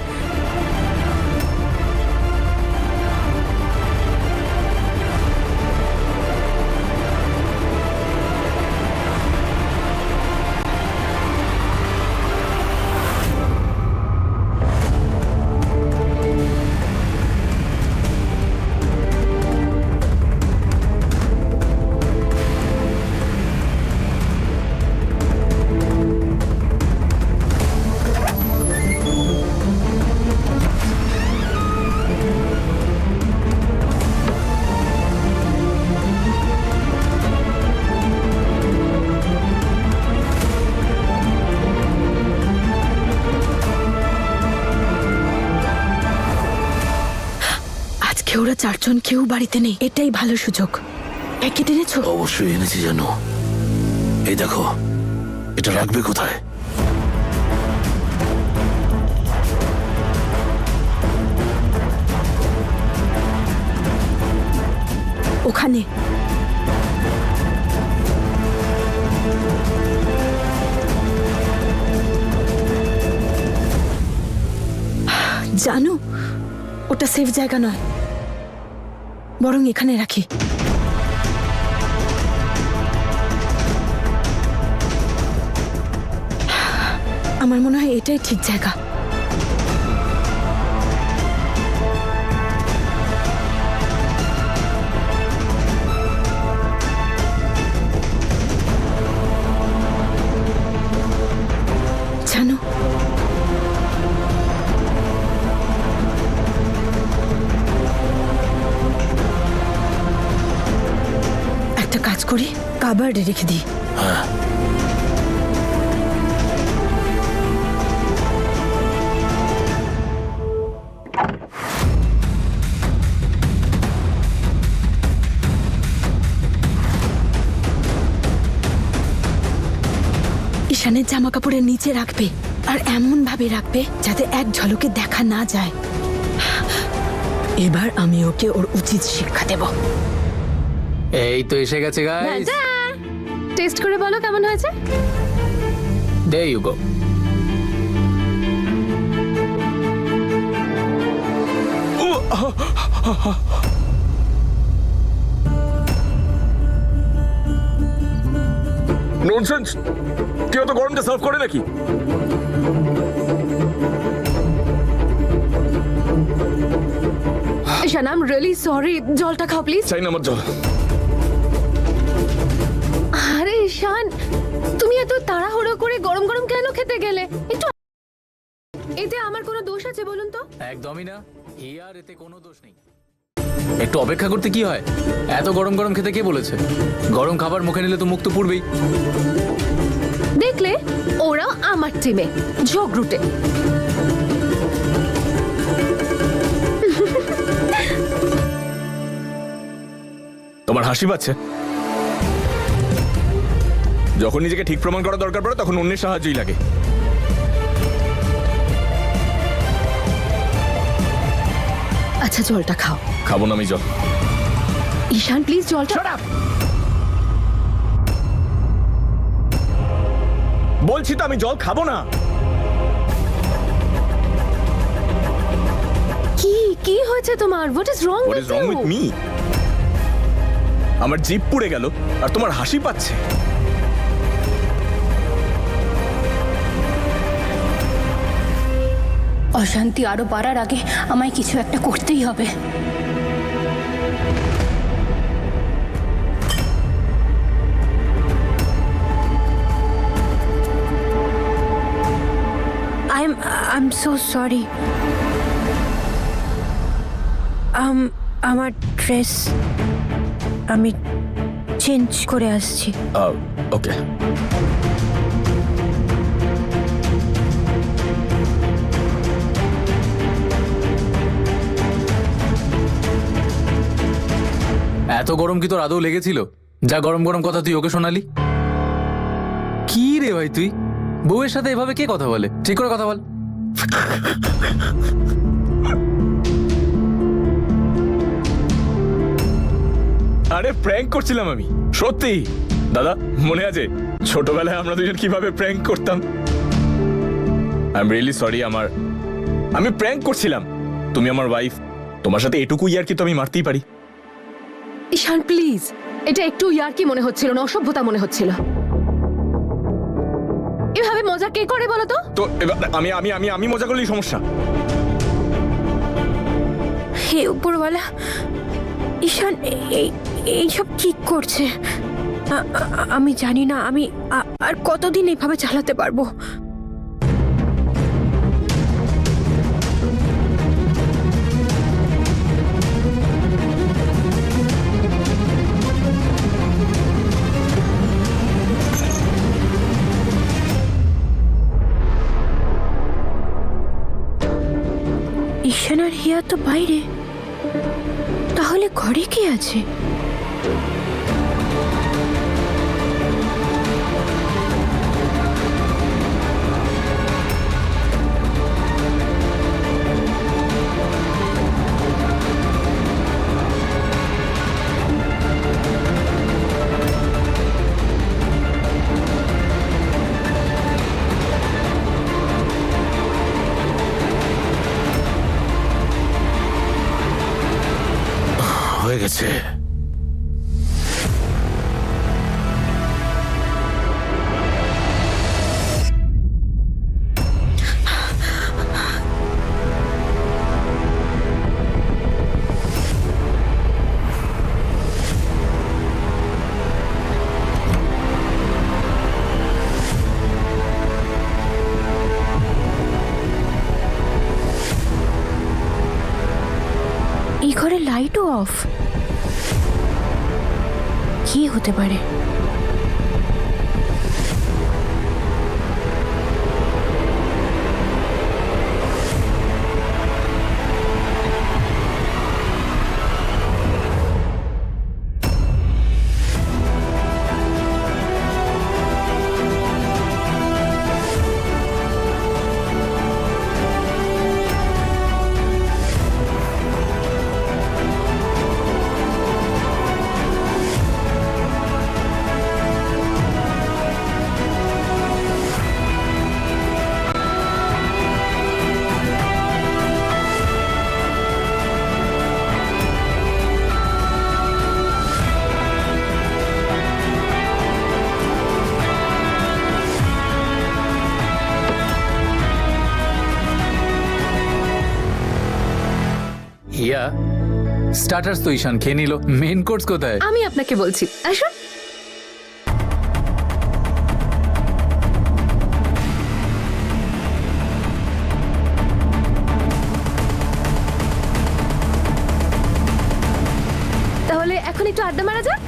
ওরা চারজন কেউ বাড়িতে নেই, এটাই ভালো সুযোগ। প্যাকেট এনেছো? অবশ্যই এনেছি জানো। এই দেখো, এটা রাখবে কোথায়? ওখানে। জানো, ওটা সেফ জায়গা নয়, বরং এখানে রাখি। আমার মনে হয় এটাই ঠিক জায়গা। জানো, একটা কাজ করি, কাবার্ডে রেখে দিই। হ্যাঁ, ঈশানের জামা কাপড়ের নিচে রাখবে আর এমন ভাবে রাখবে যাতে এক ঝলকে দেখা না যায়। এবার আমি ওকে ওর উচিত শিক্ষা দেব। এই তো এসে গেছে গাইস। টেস্ট করে বলো কেমন হয়েছে। There you go. ননসেন্স, কেউ তো গরমটা সার্ভ করে নাকি? ঈশান, আই এম রিয়েলি সরি, জলটা খাও প্লিজ। চাই না আমার জল। আরে ঈশান, তুমি এত তাড়াহুড়ো করে গরম গরম কেন খেতে গেলে? একটু এতে আমার কোনো দোষ আছে বলুন তো? একদমই না, হিয়ার এতে কোনো দোষ নেই। একটু অপেক্ষা করতে কি হয়? এত গরম গরম খেতে কে বলেছে? গরম খাবার মুখে নিলে তো মুখ তো পুড়বেই। দেখলে, ওরাও আমার টিমে ঝগড়ুটে। তোমার হাসি পাচ্ছে? যখন নিজেকে ঠিক প্রমাণ করা দরকার পড়ে তখন অন্যের সাহায্যই লাগে। আচ্ছা, জলটা খাও। খাবো না আমি জল। ঈশান প্লিজ জলটা। বলছি তো আমি জল খাবো না। কি কি হয়েছে তোমার? What is wrong What is wrong with me? আমার জিভ পুড়ে গেল আর তোমার হাসি পাচ্ছে। অশান্তি আরো বাড়ার আগে আমায় কিছু একটা করতেই হবে। I'm so sorry. আমার ড্রেস আমি চেঞ্জ করে আসছি। ওকে। এত গরম কি তোর আদৌ লেগেছিল? যা গরম গরম কথা তুই ওকে শোনালি। কি রে ভাই তুই? বউয়ের সাথে এভাবে কে কথা বলে? ঠিক করে কথা বল। আরে প্র্যাঙ্ক করছিলাম আমি, সত্যি। দাদা মনে আছে ছোটবেলায় আমরা দুজন কিভাবে প্র্যাঙ্ক করতাম? I am really sorry. আমি প্র্যাঙ্ক করছিলাম। তুমি আমার ওয়াইফ, তোমার সাথে এটুকু ইয়ার কি তো আমি মারতেই পারি। ঈশান প্লিজ, এটা একটু ইয়ার্কি মনে হচ্ছিল না, অসভ্যতা মনে হচ্ছিল। এভাবে মজা কে করে বলো তো? তো এবার আমি আমি আমি আমি মজা করলেই সমস্যা। হে উপরওয়ালা, ঈশান এইসব কি করছে? আমি জানি না আমি আর কতদিন এইভাবে চালাতে পারবো। ঈশান আর হিয়া তো বাইরে, তাহলে ঘরে কে আছে? হয়ে গেছে। এই ঘরে লাইটও অফ। কি হতে পারে? স্টার্টার্স তো ঈশান খেয়ে নিল, মেন কোর্স কোথায়? আমি আপনাকে বলছি, আসুন। তাহলে এখন একটু আড্ডা মারা যাক।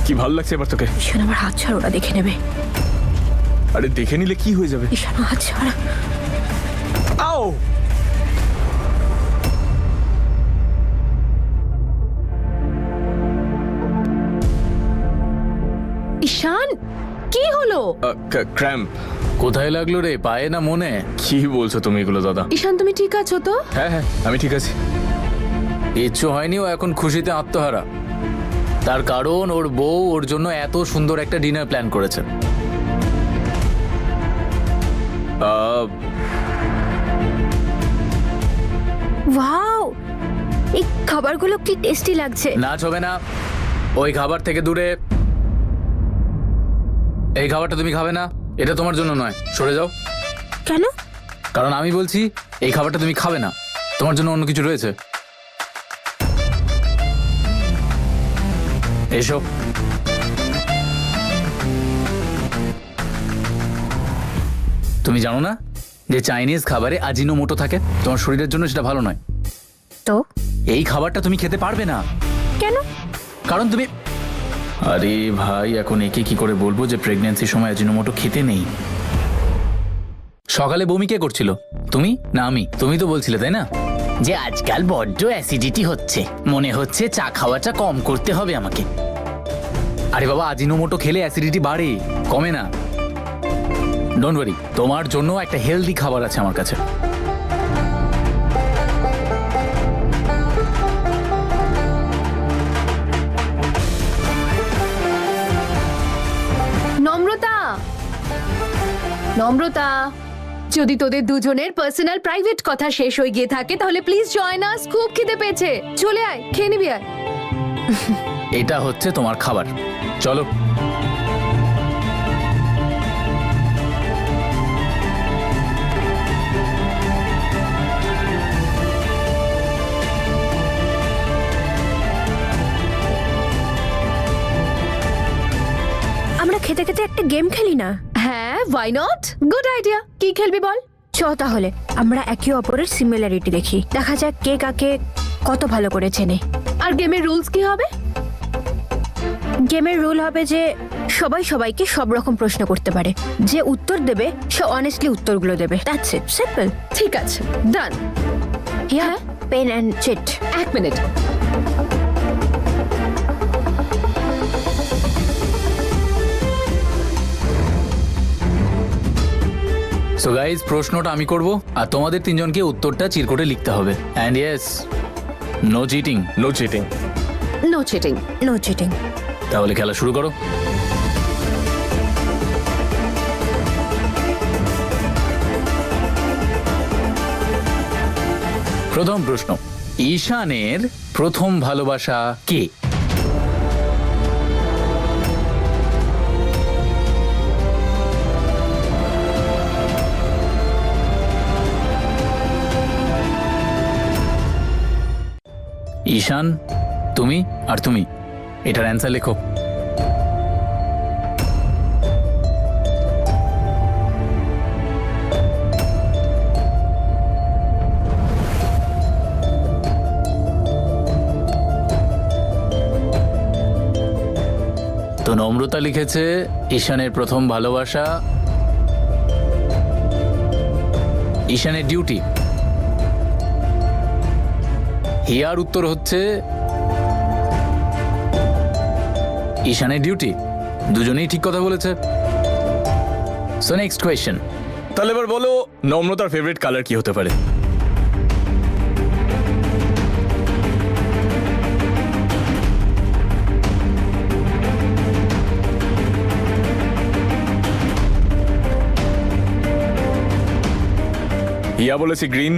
কি ভালো লাগছে এবার তোকে? ঈশান আমার হাত ছাড়, ওরা দেখে নেবে। আরে দেখে নিলে কি হয়ে যাবে? ঈশান হাত ছাড়। আও! ঈশান, কি হলো? ক্র্যাম্প। কোথায় লাগলো রে, পায়ে না মনে? কি বলছো তুমি এগুলো দাদা? ঈশান, তুমি ঠিক আছো তো? হ্যাঁ হ্যাঁ, আমি ঠিক আছি। ইচ্ছু হয়নি, ও এখন খুশিতে আত্মহারা। তার কারণ ওর বউ ওর জন্য এত সুন্দর একটা ডিনার প্ল্যান করেছে। ওয়াও, এই খাবারগুলো কি টেস্টি লাগছে। নাচ হবে না, ওই খাবার থেকে দূরে। এই খাবারটা তুমি খাবে না, এটা তোমার জন্য নয়, সরে যাও। কেন? কারণ আমি বলছি এই খাবারটা তুমি খাবে না, তোমার জন্য অন্য কিছু রয়েছে। এসো। তুমি জানো না যে চাইনিজ খাবারে আজিনোমোটো থাকে? তোমার শরীরের জন্য সেটা ভালো নয়। তো এই খাবারটা তুমি খেতে পারবে না। কেন? কারণ তুমি, আরে ভাই, এখন একে কি করে বলবো যে প্রেগন্যান্সির সময় আজিনোমোটো খেতে নেই? সকালে বমি কে করছিল, তুমি না আমি? তুমি তো বলছিলে, তাই না, যে আজকাল বড্ড অ্যাসিডিটি হচ্ছে, মনে হচ্ছে চা খাওয়াটা কম করতে হবে আমাকে। আরে বাবা, আজিনোমোটো খেলে অ্যাসিডিটি বাড়ে, কমে না। ডোন্ট ওয়ারি, তোমার জন্য একটা হেলদি খাবার আছে আমার কাছে। নম্রতা, নম্রতা, যদি তোদের দুজনের পার্সোনাল প্রাইভেট কথা শেষ হয়ে গিয়ে থাকে তাহলে প্লিজ জয়েন আস। খুব খিদে পেয়েছে, চলে আয়, খেয়ে নিবি আয়। এটা হচ্ছে তোমার খাবার, চলো। আমরা খেতে খেতে একটা গেম খেলি না? হ্যাঁ, ওয়াই নট, গুড আইডিয়া। কি খেলবি বল? চ তাহলে আমরা একে অপরের সিমিলারিটি দেখি, দেখা যাক কে কাকে কত ভালো করে চেনে। আর গেমের রুলস কি হবে? গেমের রুল হবে যে সবাই সবাইকে সব রকম প্রশ্ন করতে পারে, যে উত্তর দেবে সে অনেস্টলি উত্তরগুলো দেবে। That's it, simple. ঠিক আছে, done. Here pen and chit. এক মিনিট। সো গাইজ, প্রশ্নটা আমি করব আর তোমাদের তিনজনকে উত্তরটা চিরকুটে লিখতে হবে। And yes, no cheating. No cheating. No cheating. No cheating. তাহলে খেলা শুরু করো। প্রথম প্রশ্ন, ঈশানের প্রথম ভালোবাসা কে? ঈশান, তুমি আর তুমি, এটার অ্যান্সার লেখো। তো নম্রতা লিখেছে ঈশানের প্রথম ভালোবাসা ঈশানের ডিউটি। হিয়ার উত্তর হচ্ছে ঈশানের ডিউটি। দুজনেই ঠিক কথা বলেছে। So next question. তাহলে এবার বলো, নম্রতার ফেভারিট কালার কি হতে পারে? হিয়া বলেছে গ্রিন,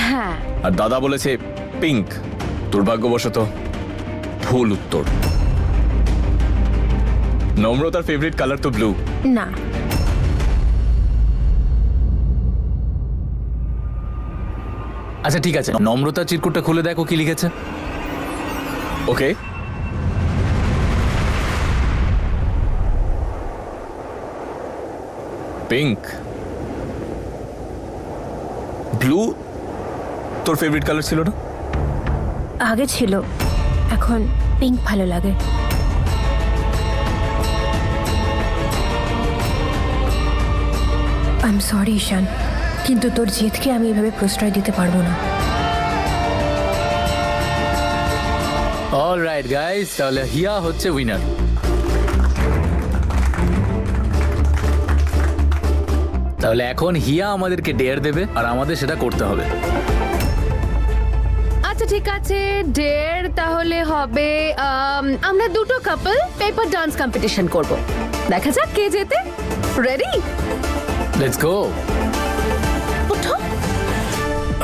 হ্যাঁ, আর দাদা বলেছে পিঙ্ক। দুর্ভাগ্যবশত ভুল উত্তর। নম্রতার ফেভারিট কালার তো ব্লু। না, আচ্ছা ঠিক আছে, নম্রতা চিরকুটটা খুলে দেখো কি লিখেছে। ওকে, পিঙ্ক, ব্লু তোর ফেভারিট কালার ছিল না? আগে ছিল, এখন পিঙ্ক ভালো লাগে। আই এম সরি ঈশান, কিন্তু তোর জেদকে আমি এভাবে প্রশ্রয় দিতে পারবো না। অলরাইট গাইস, তাহলে হিয়া হচ্ছে উইনার। তাহলে এখন হিয়া আমাদেরকে ডেয়ার দেবে আর আমাদের সেটা করতে হবে। আচ্ছা ঠিক আছে, ডের তাহলে হবে আমরা দুটো কাপল পেপার ডান্স কম্পিটিশন করব। দেখা যাক কে জেতে। রেডি? Let's go. ওঠো।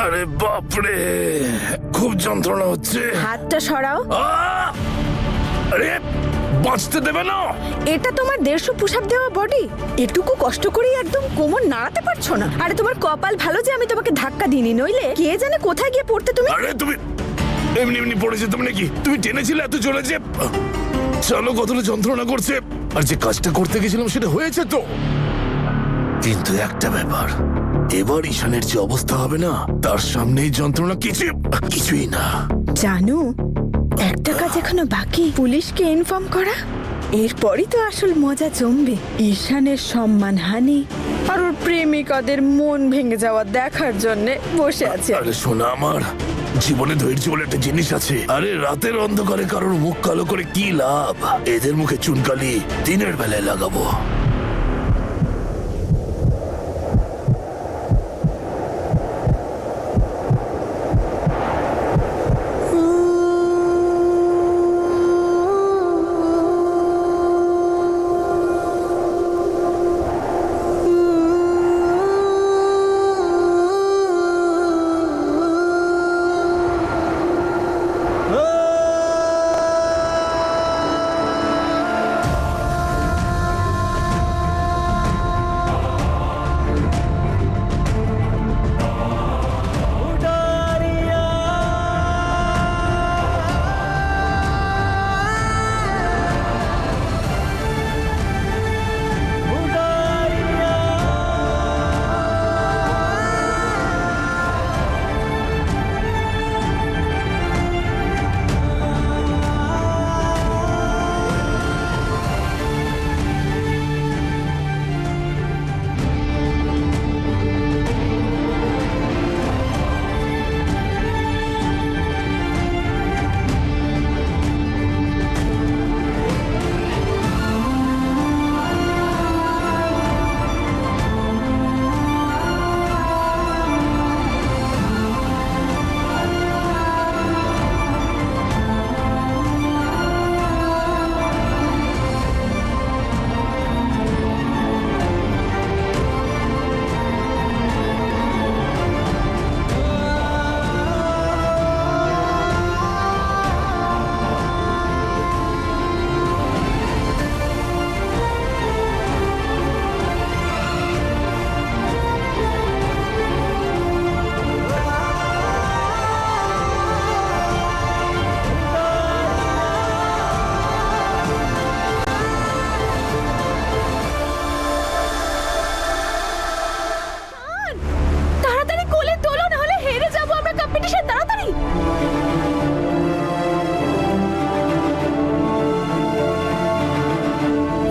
আরে বাপরে, খুব যন্ত্রণা হচ্ছে। হাতটা সরাও। আহ! আরে বাঁচতে দেবে না। এটা তোমার 150 পুশ আপ দেওয়া বডি, এটুকু কষ্ট করেই একদম কোমর নাড়াতে পারছো না। আরে তোমার কপাল ভালো যে আমি তোমাকে ধাক্কা দিইনি, নইলে কে জানে কোথায় গিয়ে পড়তে তুমি। আরে তুমি এমনি এমনি পড়ে যেতাম নাকি? তুমি টেনেছিলে এত জোরে যে চলো কতটা যন্ত্রণা করছে। আর যে কাজটা করতে গেছিলাম সেটা হয়েছে তো, কিন্তু একটা ব্যাপার, এবার ঈশানের যে অবস্থা হবে না, তার সামনেই যন্ত্রণা কিছুই না। জানু, একটা কাজ এখনো বাকি, পুলিশকে ইনফর্ম করা। এরপরই তো আসল মজা জমবে। ঈশানের সম্মান হানি আর ওর প্রেমিকাদের মন ভেঙে যাওয়া দেখার জন্য বসে আছে। আরে শোনা, আমার জীবনে ধৈর্য বলে একটা জিনিস আছে। আরে রাতের অন্ধকারে কারোর মুখ কালো করে কি লাভ? এদের মুখে চুনকালি দিনের বেলায় লাগাবো।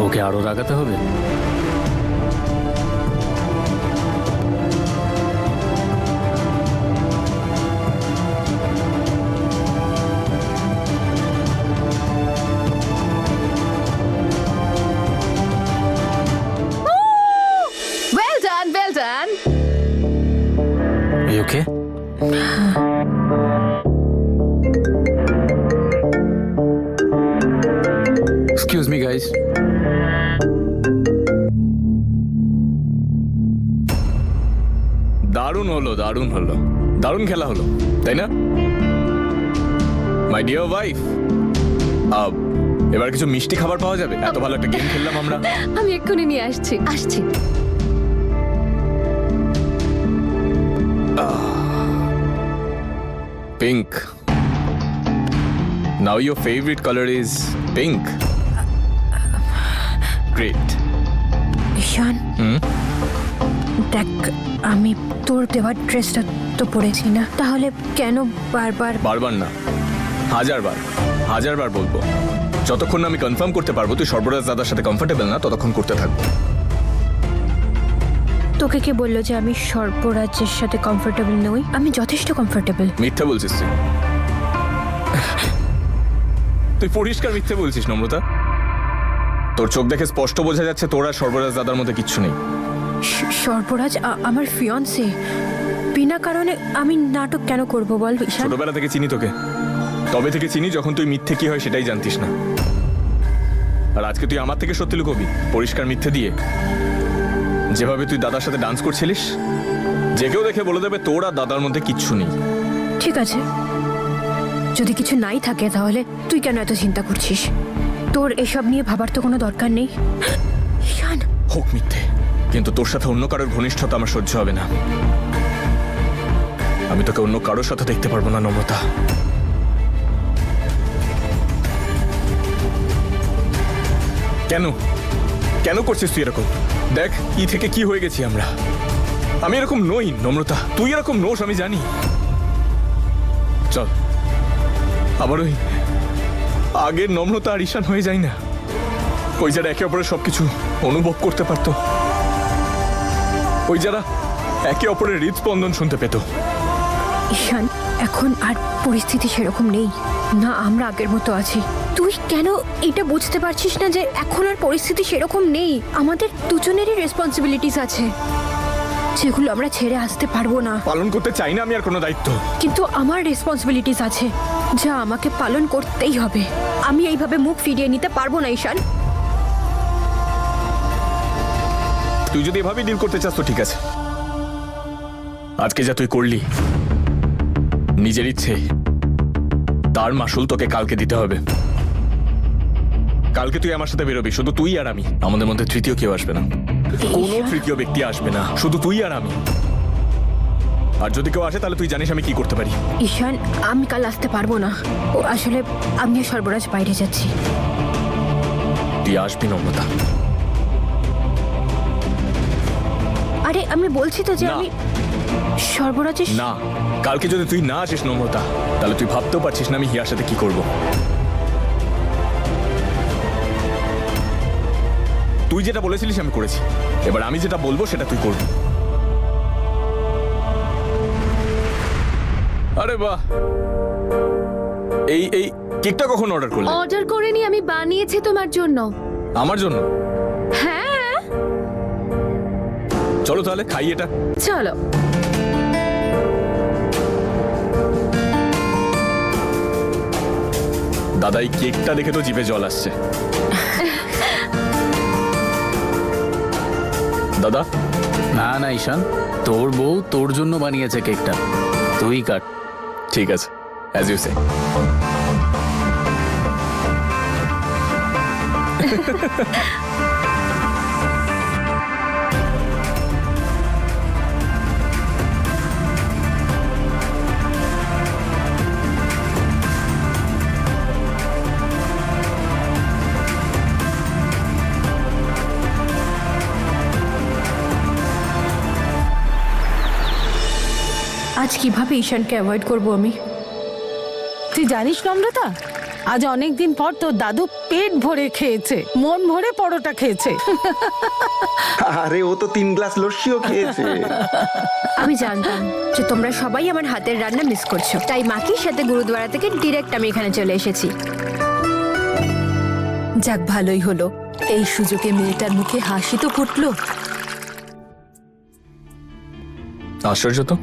ওকে আরো রাগাতে হবে। Well done, well done. Are you okay? Excuse me, guys. দারুণ হলো, দারুণ হলো, দারুণ খেলা হলো, তাই না মাই ডিয়ার ওয়াইফ? এবার কিছু মিষ্টি খাবার পাওয়া যাবে? এত ভালো একটা গেম খেললাম আমরা। আমি এক্ষুনি নিয়ে আসছি। pink. Now your favorite color is pink. Great. ঈশান দেখ, আমি তোর দেওয়ার ড্রেসটা তো পরেছি না, তাহলে কেন বারবার? বারবার না, হাজারবার বলবো। যতক্ষণ না আমি কনফার্ম করতে পারবো তুই সর্বরাজ দাদার সাথে কমফোর্টেবল না, ততক্ষণ করতে থাকবো। তোকে কে বললো যে আমি সর্বরাজের সাথে কমফোর্টেবল নই? আমি যথেষ্ট কমফোর্টেবল। মিথ্যা বলছিস তুই। তুই পরিষ্কার মিথ্যে বলছিস নম্রতা। তোর চোখ দেখে স্পষ্ট বোঝা যাচ্ছে তোর আর সর্বরাজ দাদার মধ্যে কিচ্ছু নেই। সর্বরাজ আমার ফিয়ন্সে, বিনা কারণে আমি নাটক কেন করব বল ঈশান? ছোটবেলা থেকে চিনি তোকে, তবে থেকে চিনি যখন তুই মিথ্যে কি হয় সেটাই জানতিস না। আর আজকে তুই আমার থেকে সত্যি লুকোবি পরিষ্কার মিথ্যে দিয়ে? যেভাবে তুই দাদার সাথে ডান্স করছিলিস, যে কেউ দেখে বলে দেবে তোর আর দাদার মধ্যে কিচ্ছু নেই। ঠিক আছে, যদি কিছু নাই থাকে তাহলে তুই কেন এত চিন্তা করছিস? তোর এসব নিয়ে ভাবার তো কোনো দরকার নেই ঈশান। হোক মিথ্যে, কিন্তু তোর সাথে অন্য কারোর ঘনিষ্ঠতা আমার সহ্য হবে না। আমি তোকে অন্য কারোর সাথে দেখতে পারবো না নম্রতা। কেন কেন করছিস তুই এরকম? দেখ কি থেকে কি হয়ে গেছি আমরা। আমি এরকম নই নম্রতা, তুই এরকম নোস আমি জানি। চল আবার ওই আগের নম্রতা আর ঈশান হয়ে যায় না? ওই যারা একে অপরের সবকিছু অনুভব করতে পারতো, ওই যারা একে অপরের হৃদস্পন্দন শুনতে পেত। ঈশান, এখন আর পরিস্থিতি সেরকম নেই না, আমরা আগের মতো আছি। তুই কেন এটা বুঝতে পারছিস না যে এখন আর পরিস্থিতি সেরকম নেই? আমাদের দুজনেরই রেসপন্সিবিলিটিস আছে যেগুলো আমরা ছেড়ে আসতে পারবো না। পালন করতে চাই না আমি আর কোনো দায়িত্ব, কিন্তু আমার রেসপন্সিবিলিটিস আছে যা আমাকে পালন করতেই হবে। আমি এইভাবে মুখ ফিরিয়ে নিতে পারবো না ঈশান। তুই যদি এভাবেই ডিল করতে চাস তো ঠিক আছে। আজকে যা তুই করলি নিজের ইচ্ছে, তার মাসুল তোকে কালকে দিতে হবে। কালকে তুই আমার সাথে বেরোবি, শুধু তুই আর আমি। আমাদের মধ্যে তৃতীয় কেউ আসবে না, কোনো তৃতীয় ব্যক্তি আসবে না, শুধু তুই আর আমি। আর যদি কেউ আসে তাহলে তুই জানিস আমি কি করতে পারি। ঈশান, আমি কাল আসতে পারবো না। ও আসলে আমিও সর্বরাজ বাইরে যাচ্ছি। তুই আসবি নম্রতা। আরে আমি বলছি তো যে না। আমি সর্বরাজের না, কালকে যদি তুই না আসিস নম্রতা, তাহলে তুই ভাবতেও পারছিস না আমি হিয়ার সাথে কি করব। তুই যেটা বলেছিলিস আমি করেছি, এবার আমি যেটা বলবো সেটা তুই করবি। আরে বাহ, এই এই কেকটা কখন অর্ডার করলে? অর্ডার করিনি, আমি বানিয়েছি তোমার জন্য। আমার জন্য? হ্যাঁ চলো তাহলে খাই এটা। চলো। দাদা এই কেকটা দেখে তো জিভে জল আসছে। দাদা না না ঈশান, তোর বউ তোর জন্য বানিয়েছে কেকটা, তুই কাট। ঠিক আছে, অ্যাজ ইউ সে। আজ কিভাবে ঈশানকে অ্যাভয়েড করবো আমি? তুই জানিস নম্রতা, আজ অনেক দিন পর তোর দাদু পেট ভরে খেয়েছে, মন ভরে পরোটা খেয়েছে। আরে ও তো 3 গ্লাস লস্যিও খেয়েছে। আমি জানতাম যে তোমরা সবাই আমার হাতের রান্না মিস করছো, তাই মাকির সাথে গুরুদুয়ারা থেকে ডিরেক্ট আমি এখানে চলে এসেছি। যাক, ভালোই হলো, এই সুযোগে মেয়েটার মুখে হাসি তো ফুটলো। আশ্চর্য তো,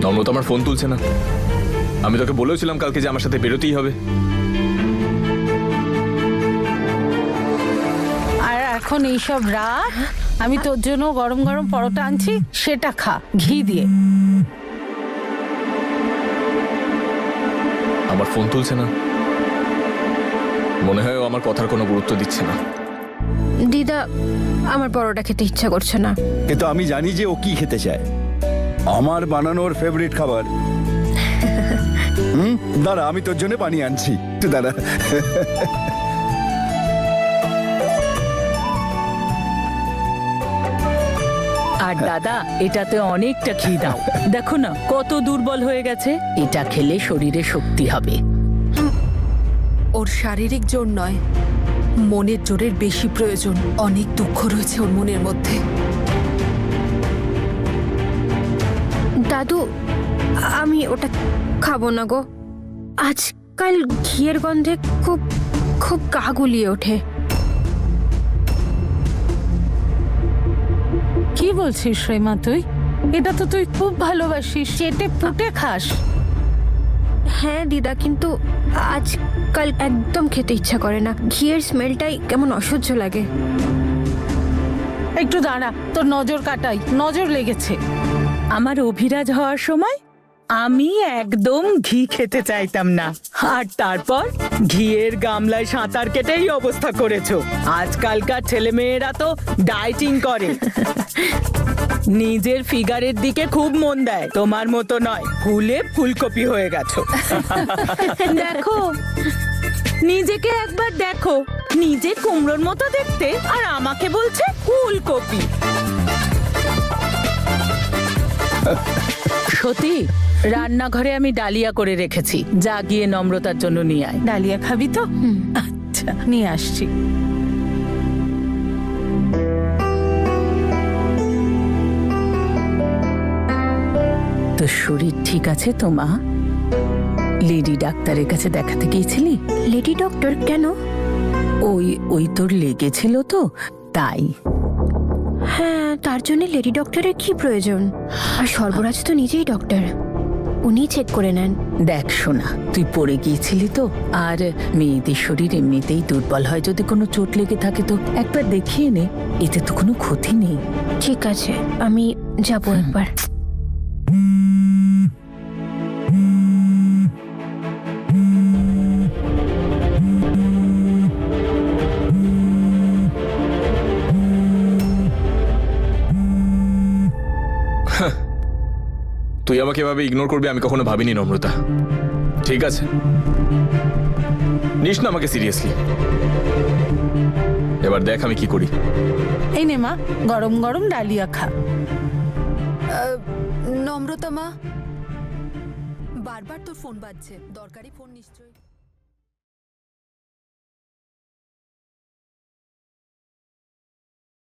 নম্রতা আমার ফোন তুলছে না। আমি তোকে বলেছিলাম কালকে যে আমার সাথে বেরোতেই হবে। আর এখন এইসব রাত, আমি তোর জন্য গরম গরম পরোটা আনছি, সেটা খা ঘি দিয়ে। আমার ফোন তুলছে না, মনে হয় ও আমার কথার কোনো গুরুত্ব দিচ্ছে না। দিদা, আমার পরোটা খেতে ইচ্ছা করছে না। কিন্তু আমি জানি যে ও কি খেতে চায়, আমার বানানোর ফেভারিট খাবার। দাঁড়া, আমি তোর জন্য পানি আনছি, তুই দাঁড়া। আর দাদা, এটাতে অনেকটা ঘি দাও। দেখো না কত দুর্বল হয়ে গেছে, এটা খেলে শরীরে শক্তি হবে। ওর শারীরিক জোর নয়, মনের জোরের বেশি প্রয়োজন। অনেক দুঃখ রয়েছে ওর মনের মধ্যে। দাদু, আমি ওটা খাবো না গো। আজকাল ঘিয়ের গন্ধে খুব খুব গা গুলিয়ে ওঠে। কি বলছিস শ্রেমা তুই? এটা তো তুই খুব ভালোবাসিস, চেটে পুটে খাস। হ্যাঁ দিদা, কিন্তু আজকাল একদম খেতে ইচ্ছা করে না। ঘিয়ের স্মেলটাই কেমন অসহ্য লাগে। একটু দাঁড়া, তোর নজর কাটাই, নজর লেগেছে। আমার অভিরাজ হওয়ার সময় আমি একদম ঘি খেতে চাইতাম না, আর তারপর ঘিয়ের গামলায় সাঁতার কেটেই অবস্থা করেছো। আজকালকার ছেলেমেয়েরা তো ডায়েটিং করে, নিজের ফিগারের দিকে খুব মন দেয়। তোমার মতো নয়, ফুলে ফুলকপি হয়ে গেছো। দেখো, নিজেকে একবার দেখো, নিজে কুমড়োর মতো দেখতে, আর আমাকে বলছে ফুলকপি। সত্যি, রান্নাঘরে আমি ডালিয়া করে রেখেছি, যা গিয়ে নম্রতার জন্য নিয়ে আয়। ডালিয়া খাবি তো? আচ্ছা, নিয়ে আসছি। তো শরীর ঠিক আছে তো মা? লেডি ডাক্তারের কাছে দেখাতে গিয়েছিলি? লেডি ডক্টর কেন? ওই তোর লেগেছিল তো, তাই। হ্যাঁ, তার জন্য লেডি ডক্টরের কি প্রয়োজন? আর সর্বরাজ তো নিজেই ডক্টর, উনি চেক করে নেন। দেখ সোনা, তুই পড়ে গিয়েছিলি তো, আর মেয়েদের শরীর এমনিতেই দুর্বল হয়, যদি কোনো চোট লেগে থাকে তো একবার দেখিয়ে নে, এতে তো কোনো ক্ষতি নেই। ঠিক আছে, আমি যাবো একবার। তুই আমাকে এভাবে ইগনোর করবি আমি কখনো ভাবিনি নম্রতা। ঠিক আছে, নিস না আমাকে সিরিয়াসলি। এবার দেখ আমি কি করি। এই নে মা, গরম গরম ডালিয়া খা। নম্রতা মা, বারবার তোর ফোন বাজছে, দরকারি ফোন নিশ্চয়ই।